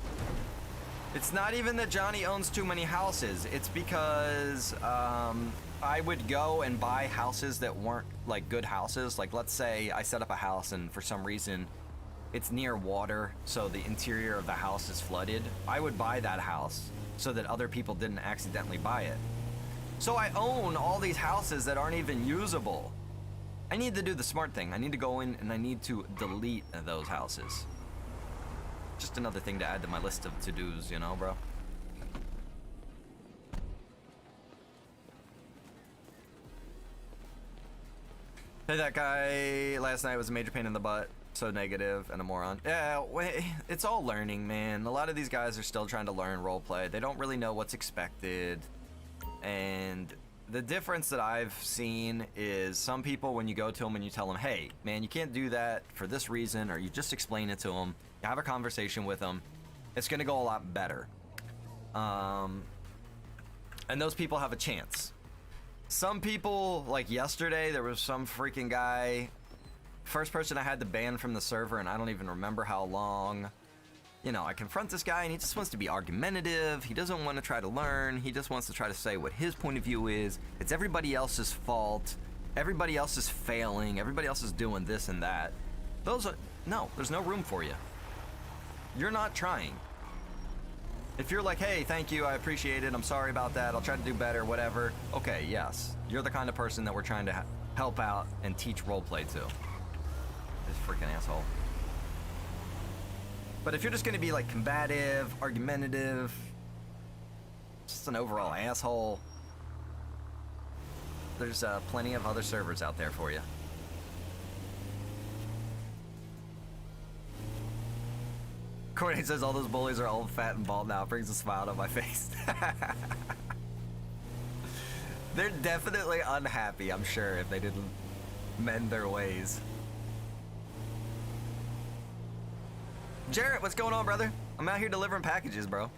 S1: It's not even that Johnny owns too many houses. It's because, I would go and buy houses that weren't, like, good houses. Like, let's say I set up a house and for some reason it's near water, so the interior of the house is flooded. I would buy that house so that other people didn't accidentally buy it. So I own all these houses that aren't even usable. I need to do the smart thing. I need to go in and I need to delete those houses. Just another thing to add to my list of to-dos, you know, bro? Hey, that guy last night was a major pain in the butt. So negative and a moron. Yeah, it's all learning, man. A lot of these guys are still trying to learn roleplay. They don't really know what's expected. And the difference that I've seen is some people, when you go to them and you tell them, hey, man, you can't do that for this reason, or you just explain it to them, you have a conversation with them, it's going to go a lot better. And those people have a chance. Some people, like yesterday, there was some freaking guy, first person I had to ban from the server, and I don't even remember how long. you know, I confront this guy and he just wants to be argumentative. He doesn't want to try to learn. He just wants to try to say what his point of view is. It's everybody else's fault. Everybody else is failing. Everybody else is doing this and that. No, there's no room for you. You're not trying. If you're like, hey, thank you, I appreciate it, I'm sorry about that, I'll try to do better, whatever. Okay, yes. You're the kind of person that we're trying to help out and teach roleplay to. This freaking asshole. But if you're just gonna be like combative, argumentative, just an overall asshole, there's plenty of other servers out there for you. Courtney says all those bullies are old, fat, and bald now. It brings a smile to my face. They're definitely unhappy, I'm sure, if they didn't mend their ways. Jarrett, what's going on, brother? I'm out here delivering packages, bro.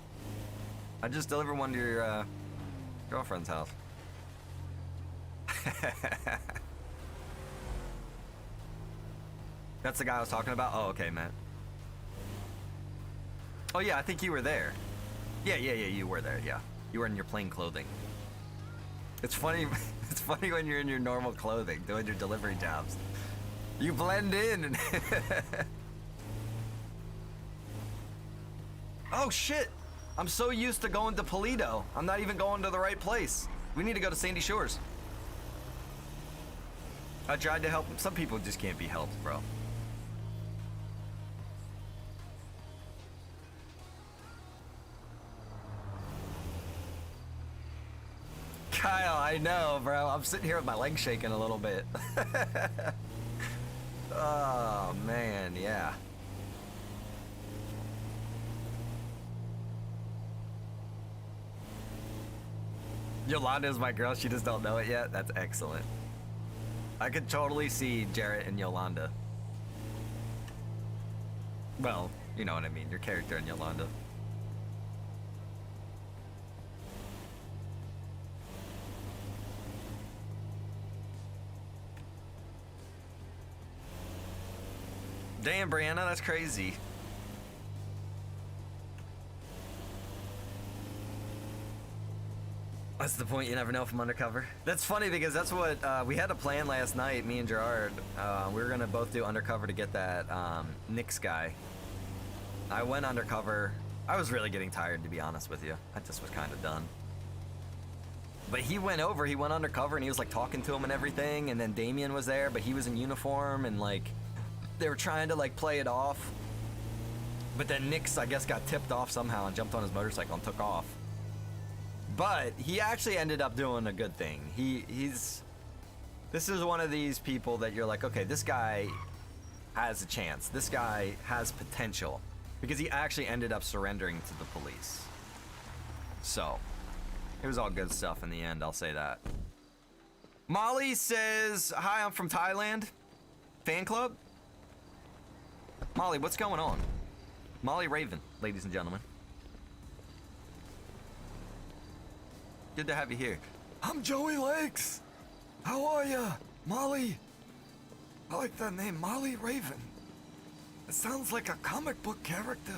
S1: I just delivered one to your girlfriend's house. That's the guy I was talking about? Oh, okay, Matt. Oh, yeah, I think you were there. Yeah, you were there, yeah. You were in your plain clothing. It's funny, it's funny when you're in your normal clothing doing your delivery jobs. You blend in. Oh, shit. I'm so used to going to Toledo. I'm not even going to the right place. We need to go to Sandy Shores. I tried to help. Some people just can't be helped, bro. Kyle, I know, bro. I'm sitting here with my legs shaking a little bit. Oh, man, yeah. Yolanda is my girl. She just don't know it yet. That's excellent. I could totally see Jarrett and Yolanda. Well, you know what I mean. Your character and Yolanda. Damn, Brianna, that's crazy. That's the point, you never know if I'm undercover. That's funny because that's what we had a plan last night, me and Gerard. We were gonna both do undercover to get that Nyx guy. I went undercover. I was really getting tired, to be honest with you. I just was kind of done. But he went undercover and he was like talking to him and everything, and then Damien was there, but he was in uniform and like, they were trying to like play it off. But then Nyx, I guess, got tipped off somehow and jumped on his motorcycle and took off. But he actually ended up doing a good thing. This is one of these people that you're like, okay, this guy has a chance. This guy has potential. Because he actually ended up surrendering to the police. So, it was all good stuff in the end, I'll say that. Molly says, hi, I'm from Thailand. Fan club? Molly, what's going on? Molly Raven, ladies and gentlemen. Good to have you here.
S4: I'm Joey Lakes. How are ya, Molly? I like that name, Molly Raven. It sounds like a comic book character.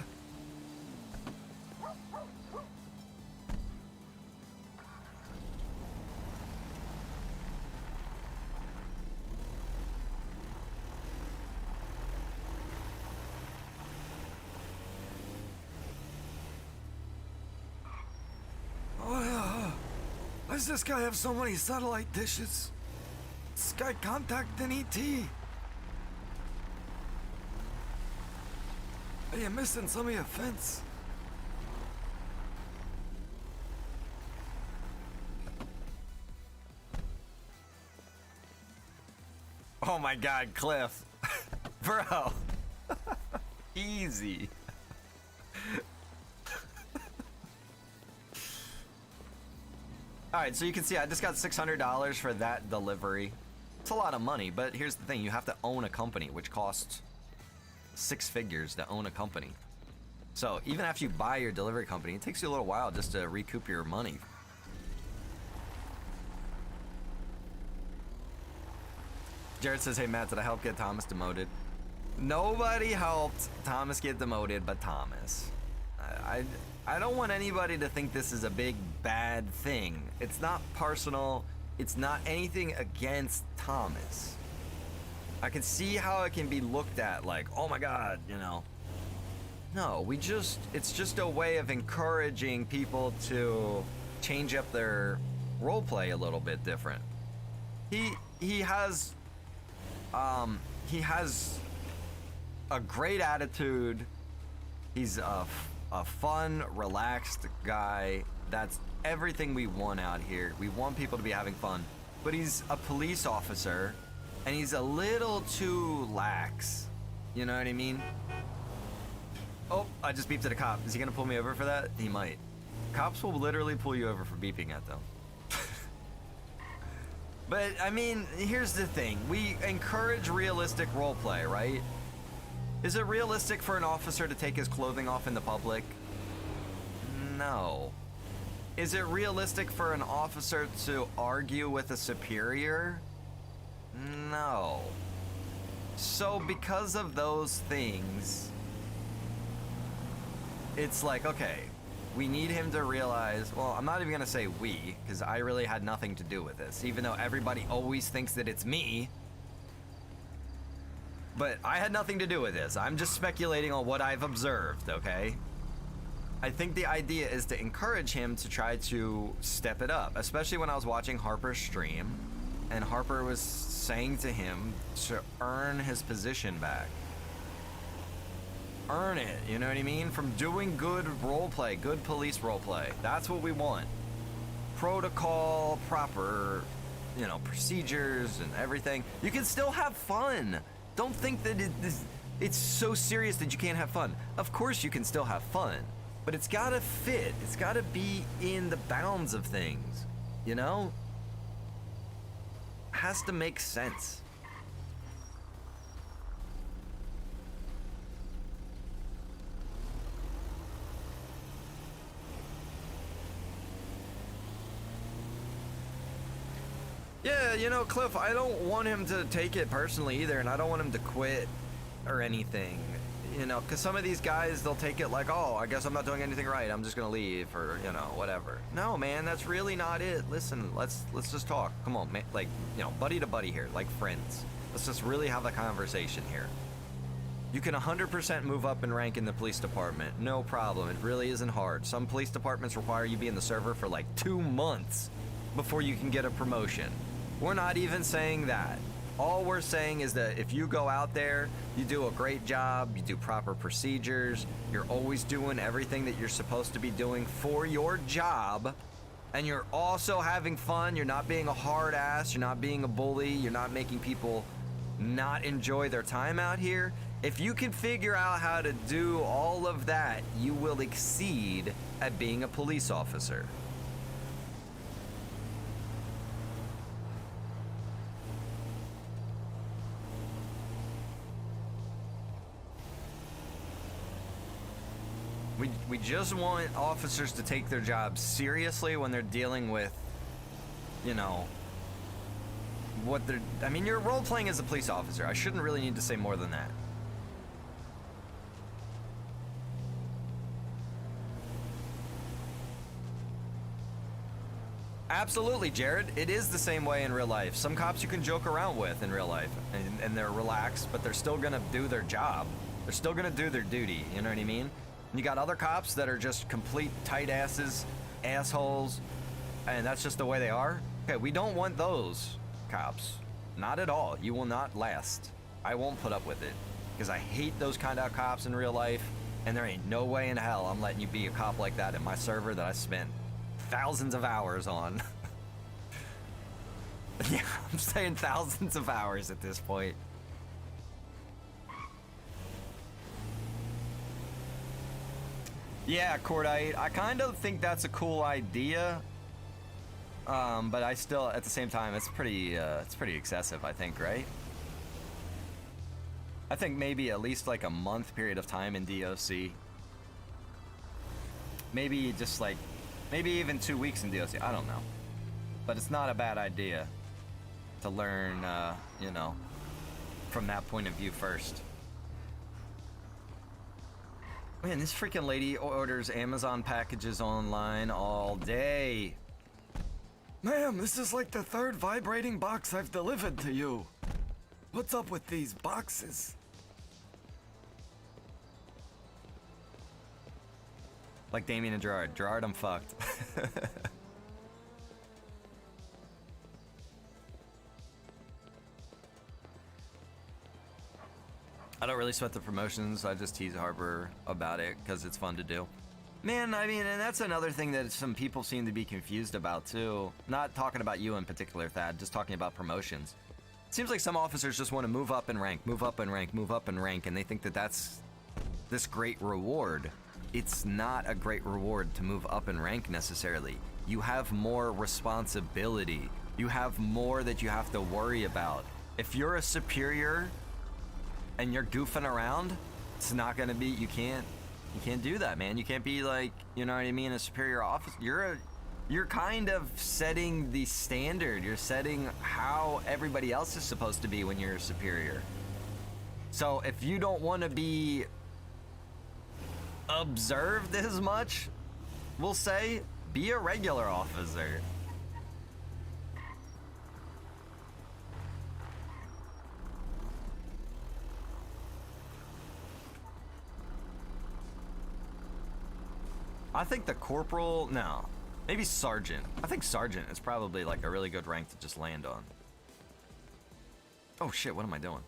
S4: Oh yeah. Why does this guy have so many satellite dishes? This guy contacting ET. Hey, you're missing some of your fence.
S1: Oh my God, Cliff. Bro. Easy. Alright, so you can see I just got $600 for that delivery. It's a lot of money, but here's the thing. You have to own a company, which costs 6 figures to own a company. So even after you buy your delivery company, it takes you a little while just to recoup your money. Jared says, hey Matt, did I help get Thomas demoted? Nobody helped Thomas get demoted but Thomas. I don't want anybody to think this is a big bad thing. It's not personal. It's not anything against Thomas. I can see how it can be looked at like, oh my God, you know. No, it's just a way of encouraging people to change up their role play a little bit different. He has a great attitude. He's a fun, relaxed guy. That's everything we want out here. We want people to be having fun. But he's a police officer, and he's a little too lax. You know what I mean? Oh, I just beeped at a cop. Is he gonna pull me over for that? He might. Cops will literally pull you over for beeping at them. But, I mean, here's the thing. We encourage realistic roleplay, right? Is it realistic for an officer to take his clothing off in the public? No. Is it realistic for an officer to argue with a superior? No. So because of those things, it's like, okay, we need him to realize, well, I'm not even gonna say we, because I really had nothing to do with this, even though everybody always thinks that it's me. But I had nothing to do with this. I'm just speculating on what I've observed, okay? I think the idea is to encourage him to try to step it up, especially when I was watching Harper's stream, and Harper was saying to him to earn his position back. Earn it, you know what I mean? From doing good roleplay, good police roleplay. That's what we want. Protocol, proper, you know, procedures and everything. You can still have fun. Don't think that it's so serious that you can't have fun. Of course you can still have fun, but it's gotta fit. It's gotta be in the bounds of things, you know? Has to make sense. Yeah, you know, Cliff, I don't want him to take it personally either, and I don't want him to quit or anything, you know, because some of these guys, they'll take it like, oh, I guess I'm not doing anything right, I'm just gonna leave, or, you know, whatever. No, man, that's really not it. Listen, let's just talk. Come on, man, like, you know, buddy to buddy here, like friends. Let's just really have a conversation here. You can 100% move up in rank in the police department, no problem. It really isn't hard. Some police departments require you be in the server for like 2 months before you can get a promotion. We're not even saying that. All we're saying is that if you go out there, you do a great job, you do proper procedures, you're always doing everything that you're supposed to be doing for your job, and you're also having fun, you're not being a hard ass, you're not being a bully, you're not making people not enjoy their time out here. If you can figure out how to do all of that, you will exceed at being a police officer. We just want officers to take their jobs seriously when they're dealing with, you know, what they're... I mean, you're role-playing as a police officer. I shouldn't really need to say more than that. Absolutely, Jared. It is the same way in real life. Some cops you can joke around with in real life, and they're relaxed, but they're still gonna do their job. They're still gonna do their duty, you know what I mean? And you got other cops that are just complete tight asses, assholes, and that's just the way they are. Okay, we don't want those cops. Not at all. You will not last. I won't put up with it, because I hate those kind of cops in real life, and there ain't no way in hell I'm letting you be a cop like that in my server that I spent thousands of hours on. Yeah, I'm saying thousands of hours at this point. Yeah, Cordite, I kind of think that's a cool idea, but I still, at the same time, it's pretty excessive, I think, right? I think maybe at least like a month period of time in DOC. Maybe just like, maybe even 2 weeks in DOC, I don't know. But it's not a bad idea to learn, you know, from that point of view first. Man, this freaking lady orders Amazon packages online all day.
S4: Ma'am, this is like the third vibrating box I've delivered to you. What's up with these boxes?
S1: Like Damien and Gerard. Gerard, I'm fucked. I don't really sweat the promotions. I just tease Harper about it because it's fun to do. Man, I mean, and that's another thing that some people seem to be confused about too. Not talking about you in particular, Thad, just talking about promotions. It seems like some officers just want to move up in rank, move up in rank, move up in rank, and they think that that's this great reward. It's not a great reward to move up in rank necessarily. You have more responsibility. You have more that you have to worry about. If you're a superior and you're goofing around, it's not gonna be, you can't do that, man. You can't be like, you know what I mean, a superior officer. You're kind of setting the standard. You're setting how everybody else is supposed to be when you're a superior. So if you don't want to be observed as much, we'll say, be a regular officer. I think the corporal, no, maybe sergeant. I think sergeant is probably like a really good rank to just land on. Oh shit, what am I doing?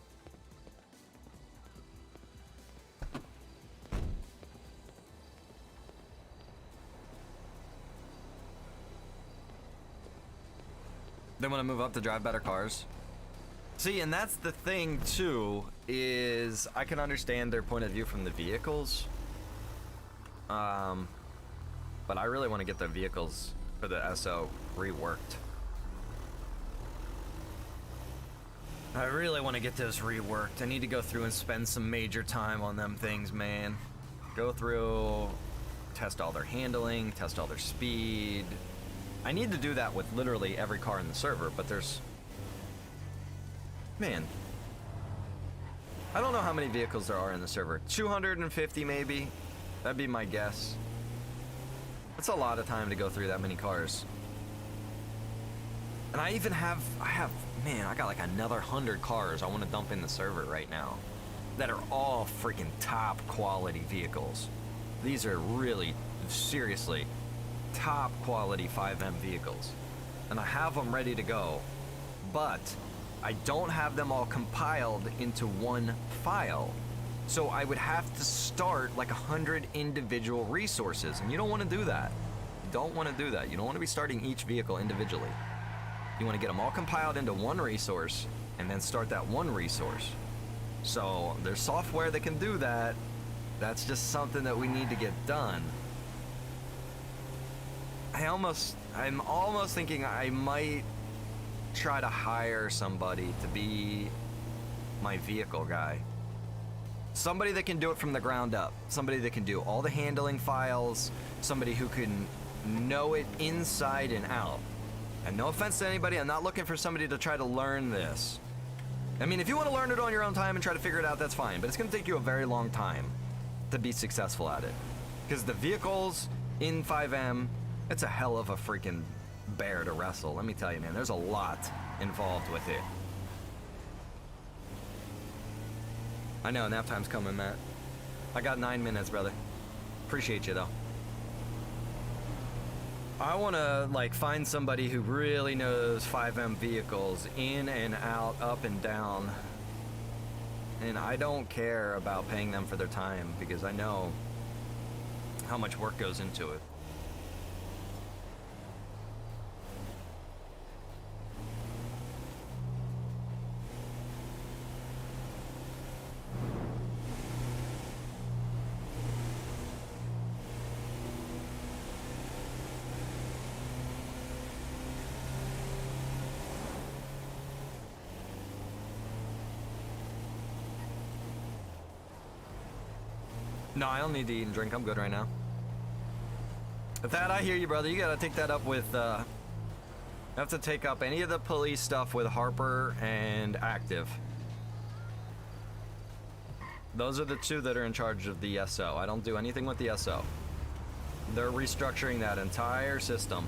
S1: They want to move up to drive better cars. See, and that's the thing too, is I can understand their point of view from the vehicles. But I really want to get the vehicles for the SO reworked. I really want to get those reworked. I need to go through and spend some major time on them things, man. Go through, test all their handling, test all their speed. I need to do that with literally every car in the server, but there's... Man. I don't know how many vehicles there are in the server. 250 maybe? That'd be my guess. That's a lot of time to go through that many cars. And I got like another 100 cars I want to dump in the server right now that are all freaking top quality vehicles. These are really, seriously, top quality 5M vehicles. And I have them ready to go, but I don't have them all compiled into one file. So I would have to start like 100 individual resources, and you don't want to do that. You don't want to do that. You don't want to be starting each vehicle individually. You want to get them all compiled into one resource, and then start that one resource. So there's software that can do that. That's just something that we need to get done. I'm almost thinking I might try to hire somebody to be my vehicle guy. Somebody that can do it from the ground up. Somebody that can do all the handling files. Somebody who can know it inside and out. And no offense to anybody, I'm not looking for somebody to try to learn this. I mean, if you want to learn it on your own time and try to figure it out, that's fine. But it's going to take you a very long time to be successful at it. Because the vehicles in 5M, it's a hell of a freaking bear to wrestle. Let me tell you, man, there's a lot involved with it. I know, nap time's coming, Matt. I got 9 minutes, brother. Appreciate you, though. I want to, like, find somebody who really knows 5M vehicles in and out, up and down. And I don't care about paying them for their time because I know how much work goes into it. No, I don't need to eat and drink. I'm good right now. With that, I hear you, brother. You gotta take that up with, you have to take up any of the police stuff with Harper and Active. Those are the two that are in charge of the SO. I don't do anything with the SO. They're restructuring that entire system.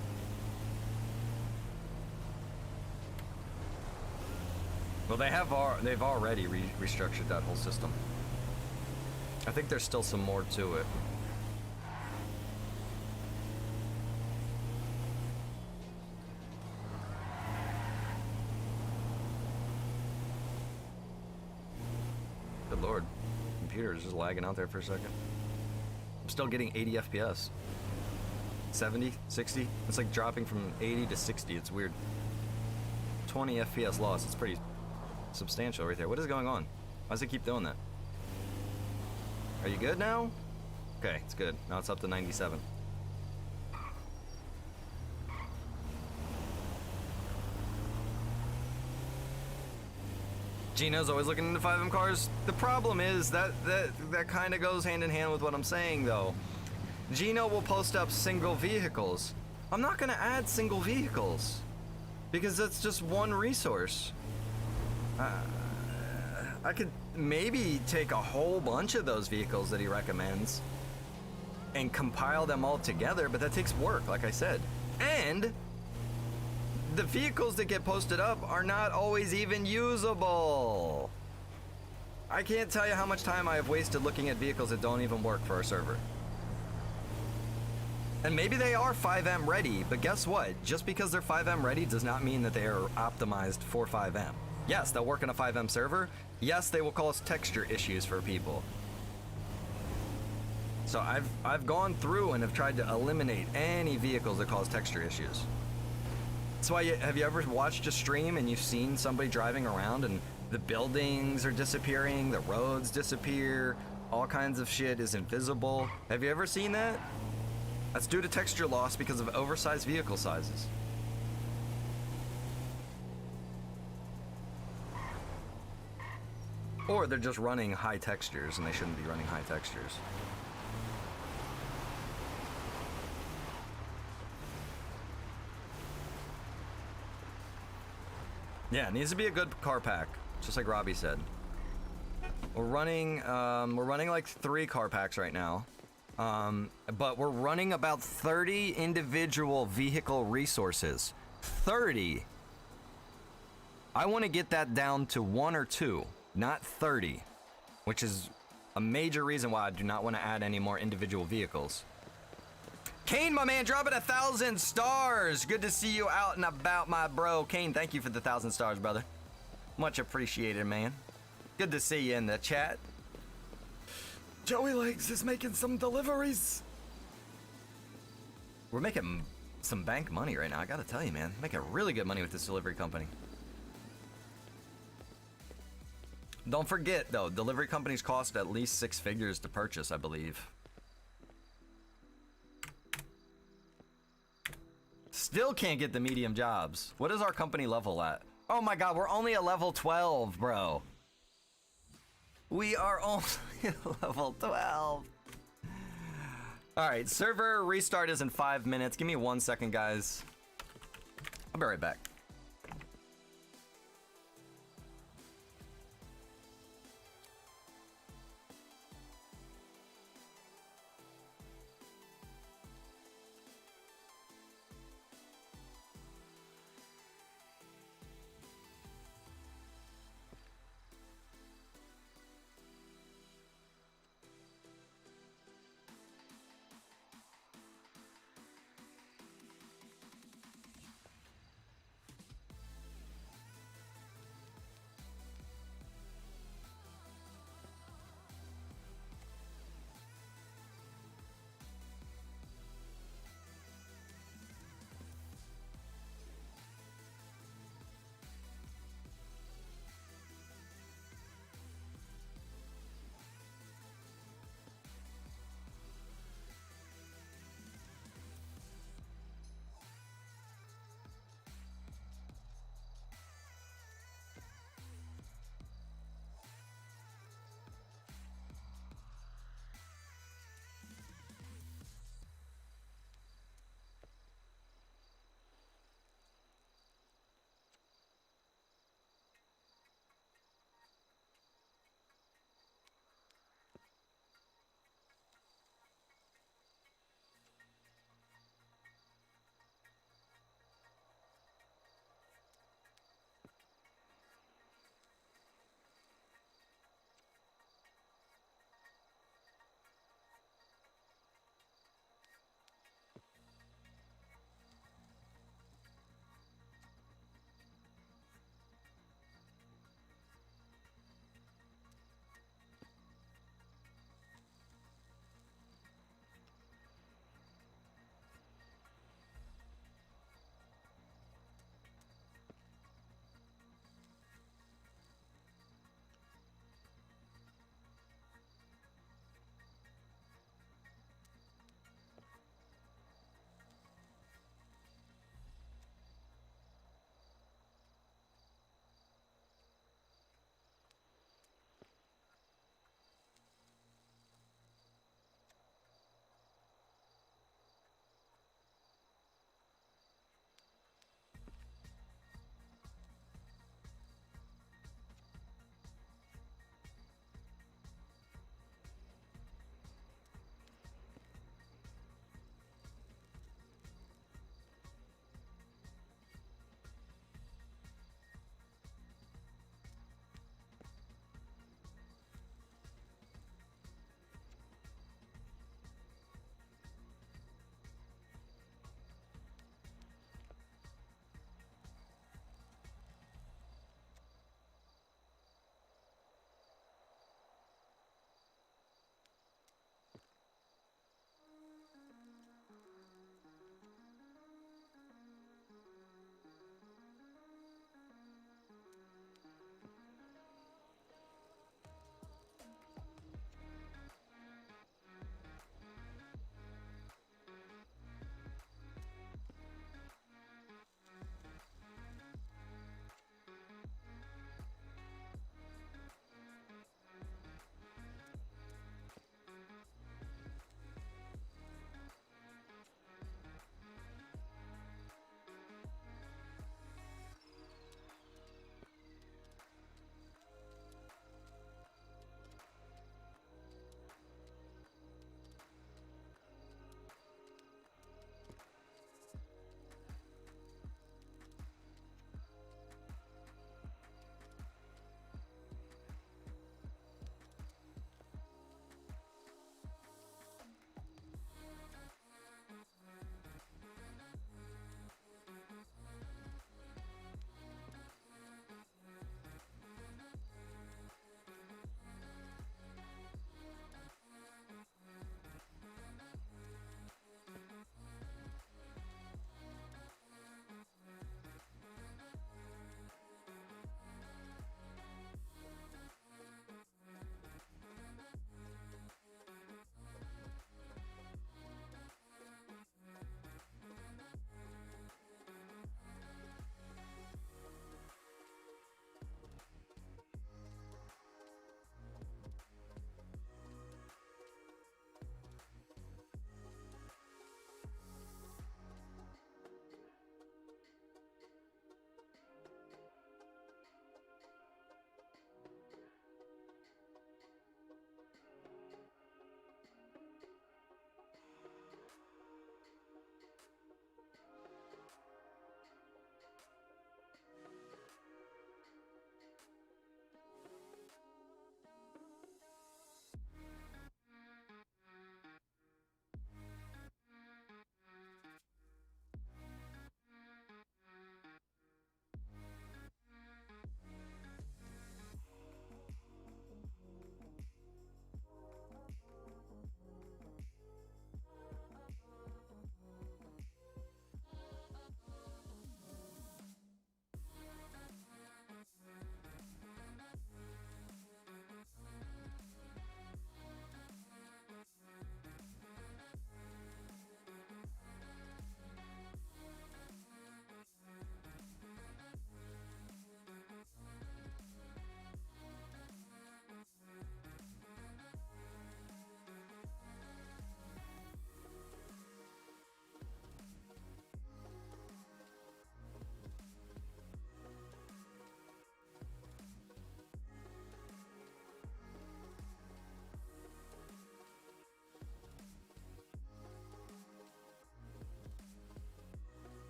S1: Well, they've already restructured that whole system. I think there's still some more to it. Good lord. Computer is just lagging out there for a second. I'm still getting 80 FPS. 70, 60. It's like dropping from 80 to 60. It's weird. 20 FPS loss. It's pretty substantial right there. What is going on? Why does it keep doing that? Are you good now? Okay, it's good. Now it's up to 97. Gino's always looking into 5M cars. The problem is that kind of goes hand in hand with what I'm saying, though. Gino will post up single vehicles. I'm not going to add single vehicles because that's just one resource. I could maybe take a whole bunch of those vehicles that he recommends and compile them all together, but that takes work, like I said. And the vehicles that get posted up are not always even usable. I can't tell you how much time I have wasted looking at vehicles that don't even work for our server. And maybe they are 5M ready, but guess what? Just because they're 5M ready does not mean that they are optimized for 5M. Yes, they'll work in a 5M server. Yes, they will cause texture issues for people. So I've gone through and have tried to eliminate any vehicles that cause texture issues. That's why, have you ever watched a stream and you've seen somebody driving around and the buildings are disappearing, the roads disappear, all kinds of shit is invisible? Have you ever seen that? That's due to texture loss because of oversized vehicle sizes. Or they're just running high textures and they shouldn't be running high textures. Yeah, it needs to be a good car pack, just like Robbie said. We're running like 3 car packs right now. But we're running about 30 individual vehicle resources. 30. I want to get that down to 1 or 2, not 30, which is a major reason why I do not want to add any more individual vehicles. Kane, my man, dropping 1,000 stars. Good to see you out and about, my bro. Kane, thank you for the 1,000 stars, brother. Much appreciated, man. Good to see you in the chat.
S4: Joey Legs is making some deliveries.
S1: We're making some bank money right now, I gotta tell you, man. Making really good money with this delivery company. Don't forget, though, delivery companies cost at least 6 figures to purchase, I believe. Still can't get the medium jobs. What is our company level at? Oh my god, we're only at level 12, bro. We are only level 12. Alright, server restart is in 5 minutes. Give me 1 second, guys. I'll be right back.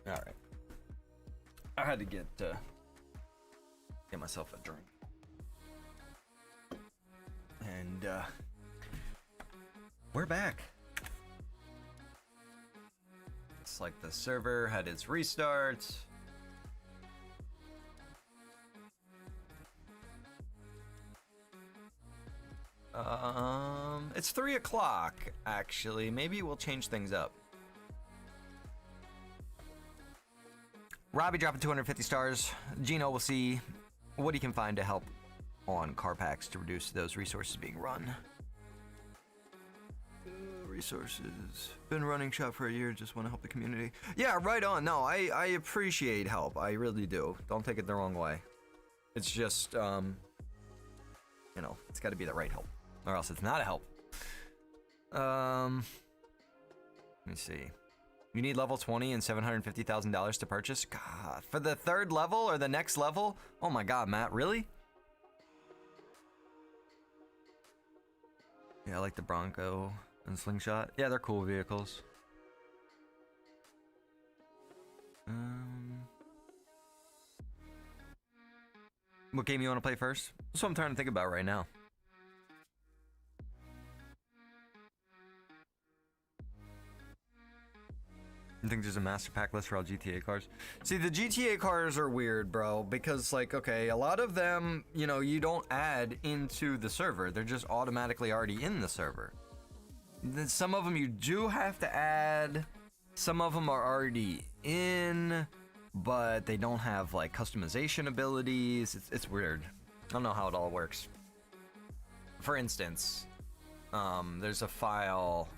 S1: All right. I had to get myself a drink. And we're back. It's like the server had its restarts. It's 3 o'clock, actually. Maybe we'll change things up. Robbie dropping 250 stars. Gino will see what he can find to help on car packs to reduce those resources being run. Resources. Been running shop for a year, just want to help the community. Yeah, right on. No, I appreciate help. I really do. Don't take it the wrong way. It's just, you know, it's got to be the right help, or else it's not a help. Let me see. You need level 20 and $750,000 to purchase? God, for the 3rd level or the next level? Oh my God, Matt, really? Yeah, I like the Bronco and Slingshot. Yeah, they're cool vehicles. What game you want to play first? That's what I'm trying to think about right now. I think there's a master pack list for all GTA cars. See, the GTA cars are weird, bro, because, like, okay, a lot of them, you know, you don't add into the server. They're just automatically already in the server. Then some of them you do have to add. Some of them are already in, but they don't have, like, customization abilities. It's weird. I don't know how it all works. For instance, there's a file,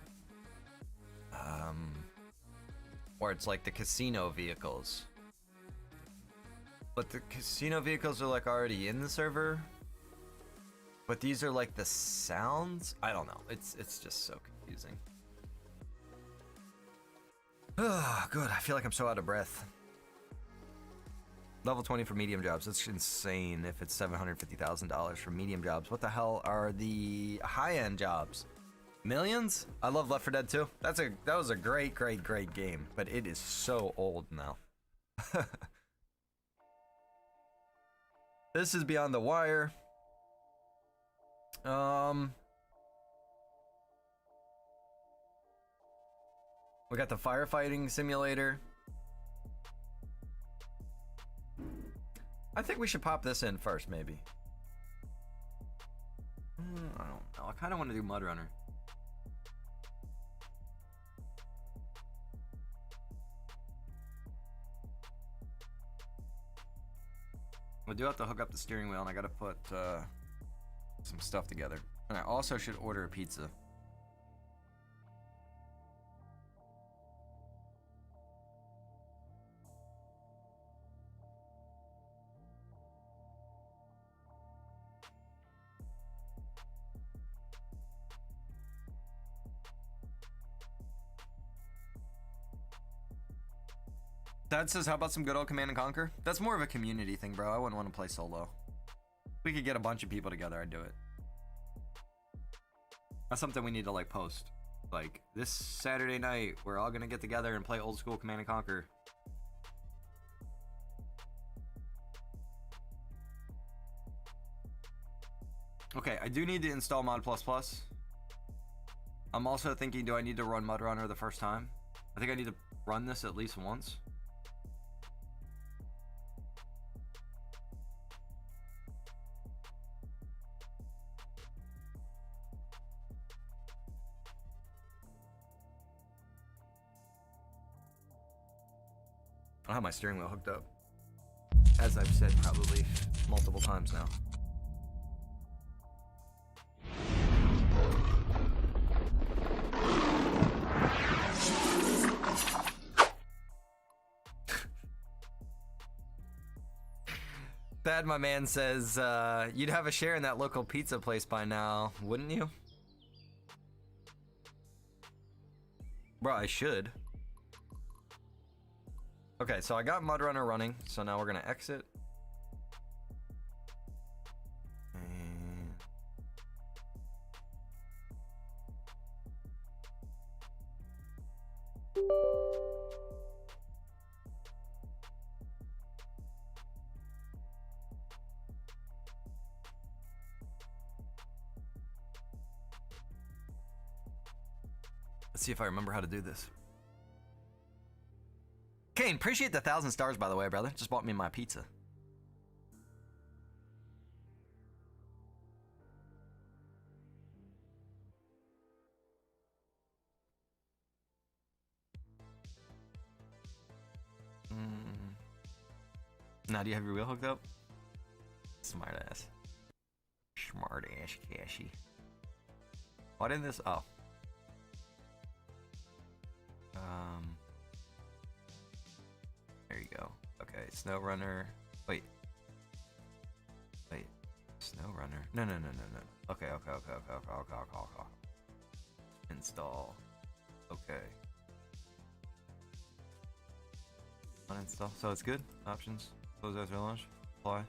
S1: where it's like the casino vehicles. But the casino vehicles are like already in the server. But these are like the sounds? I don't know. It's just so confusing. Oh, good. I feel like I'm so out of breath. Level 20 for medium jobs. That's insane if it's $750,000 for medium jobs. What the hell are the high-end jobs? Millions? I love Left 4 Dead 2. That was a great game, but it is so old now. This is Beyond the Wire. We got the firefighting simulator. I think we should pop this in first, maybe. I don't know. I kind of want to do Mud Runner. I do have to hook up the steering wheel, and I gotta put some stuff together. And I also should order a pizza. Dad says, how about some good old Command & Conquer? That's more of a community thing, bro. I wouldn't want to play solo. If we could get a bunch of people together, I'd do it. That's something we need to, like, post. Like, this Saturday night, we're all gonna get together and play old school Command & Conquer. Okay, I do need to install Mod++. I'm also thinking, do I need to run Mud Runner the first time? I think I need to run this at least once. I don't have my steering wheel hooked up, as I've said probably multiple times now. Thad, my man, says, you'd have a share in that local pizza place by now, wouldn't you? Bro, I should. Okay, so I got Mud Runner running, so now we're gonna exit. And Let's see if I remember how to do this. Kane, appreciate the 1,000 stars, by the way, brother. Just bought me my pizza. Now, do you have your wheel hooked up? Smart ass. Smart ass, Cashy. What in this? Oh. There you go. Okay, Snow Runner. Wait. Snow Runner. No. Okay. Install. Okay. Uninstall. So it's good. Options. Close after launch. Apply.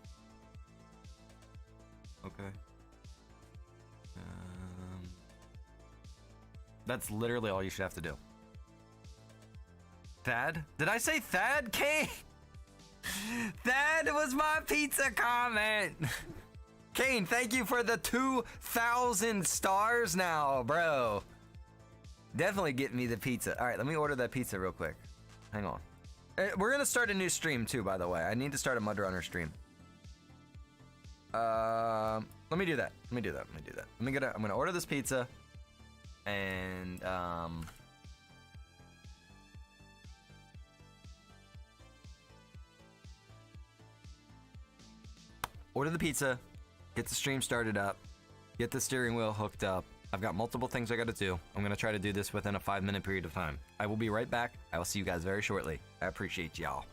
S1: Okay. That's literally all you should have to do. Thad? Did I say Thad? Kane? Thad was my pizza comment. Kane, thank you for the 2,000 stars now, bro. Definitely get me the pizza. All right, let me order that pizza real quick. Hang on. We're gonna start a new stream too, by the way. I need to start a Mud Runner stream. Let me do that. I'm gonna order this pizza, and order the pizza, get the stream started up, get the steering wheel hooked up. I've got multiple things I gotta do. I'm gonna try to do this within a 5-minute period of time. I will be right back. I will see you guys very shortly. I appreciate y'all.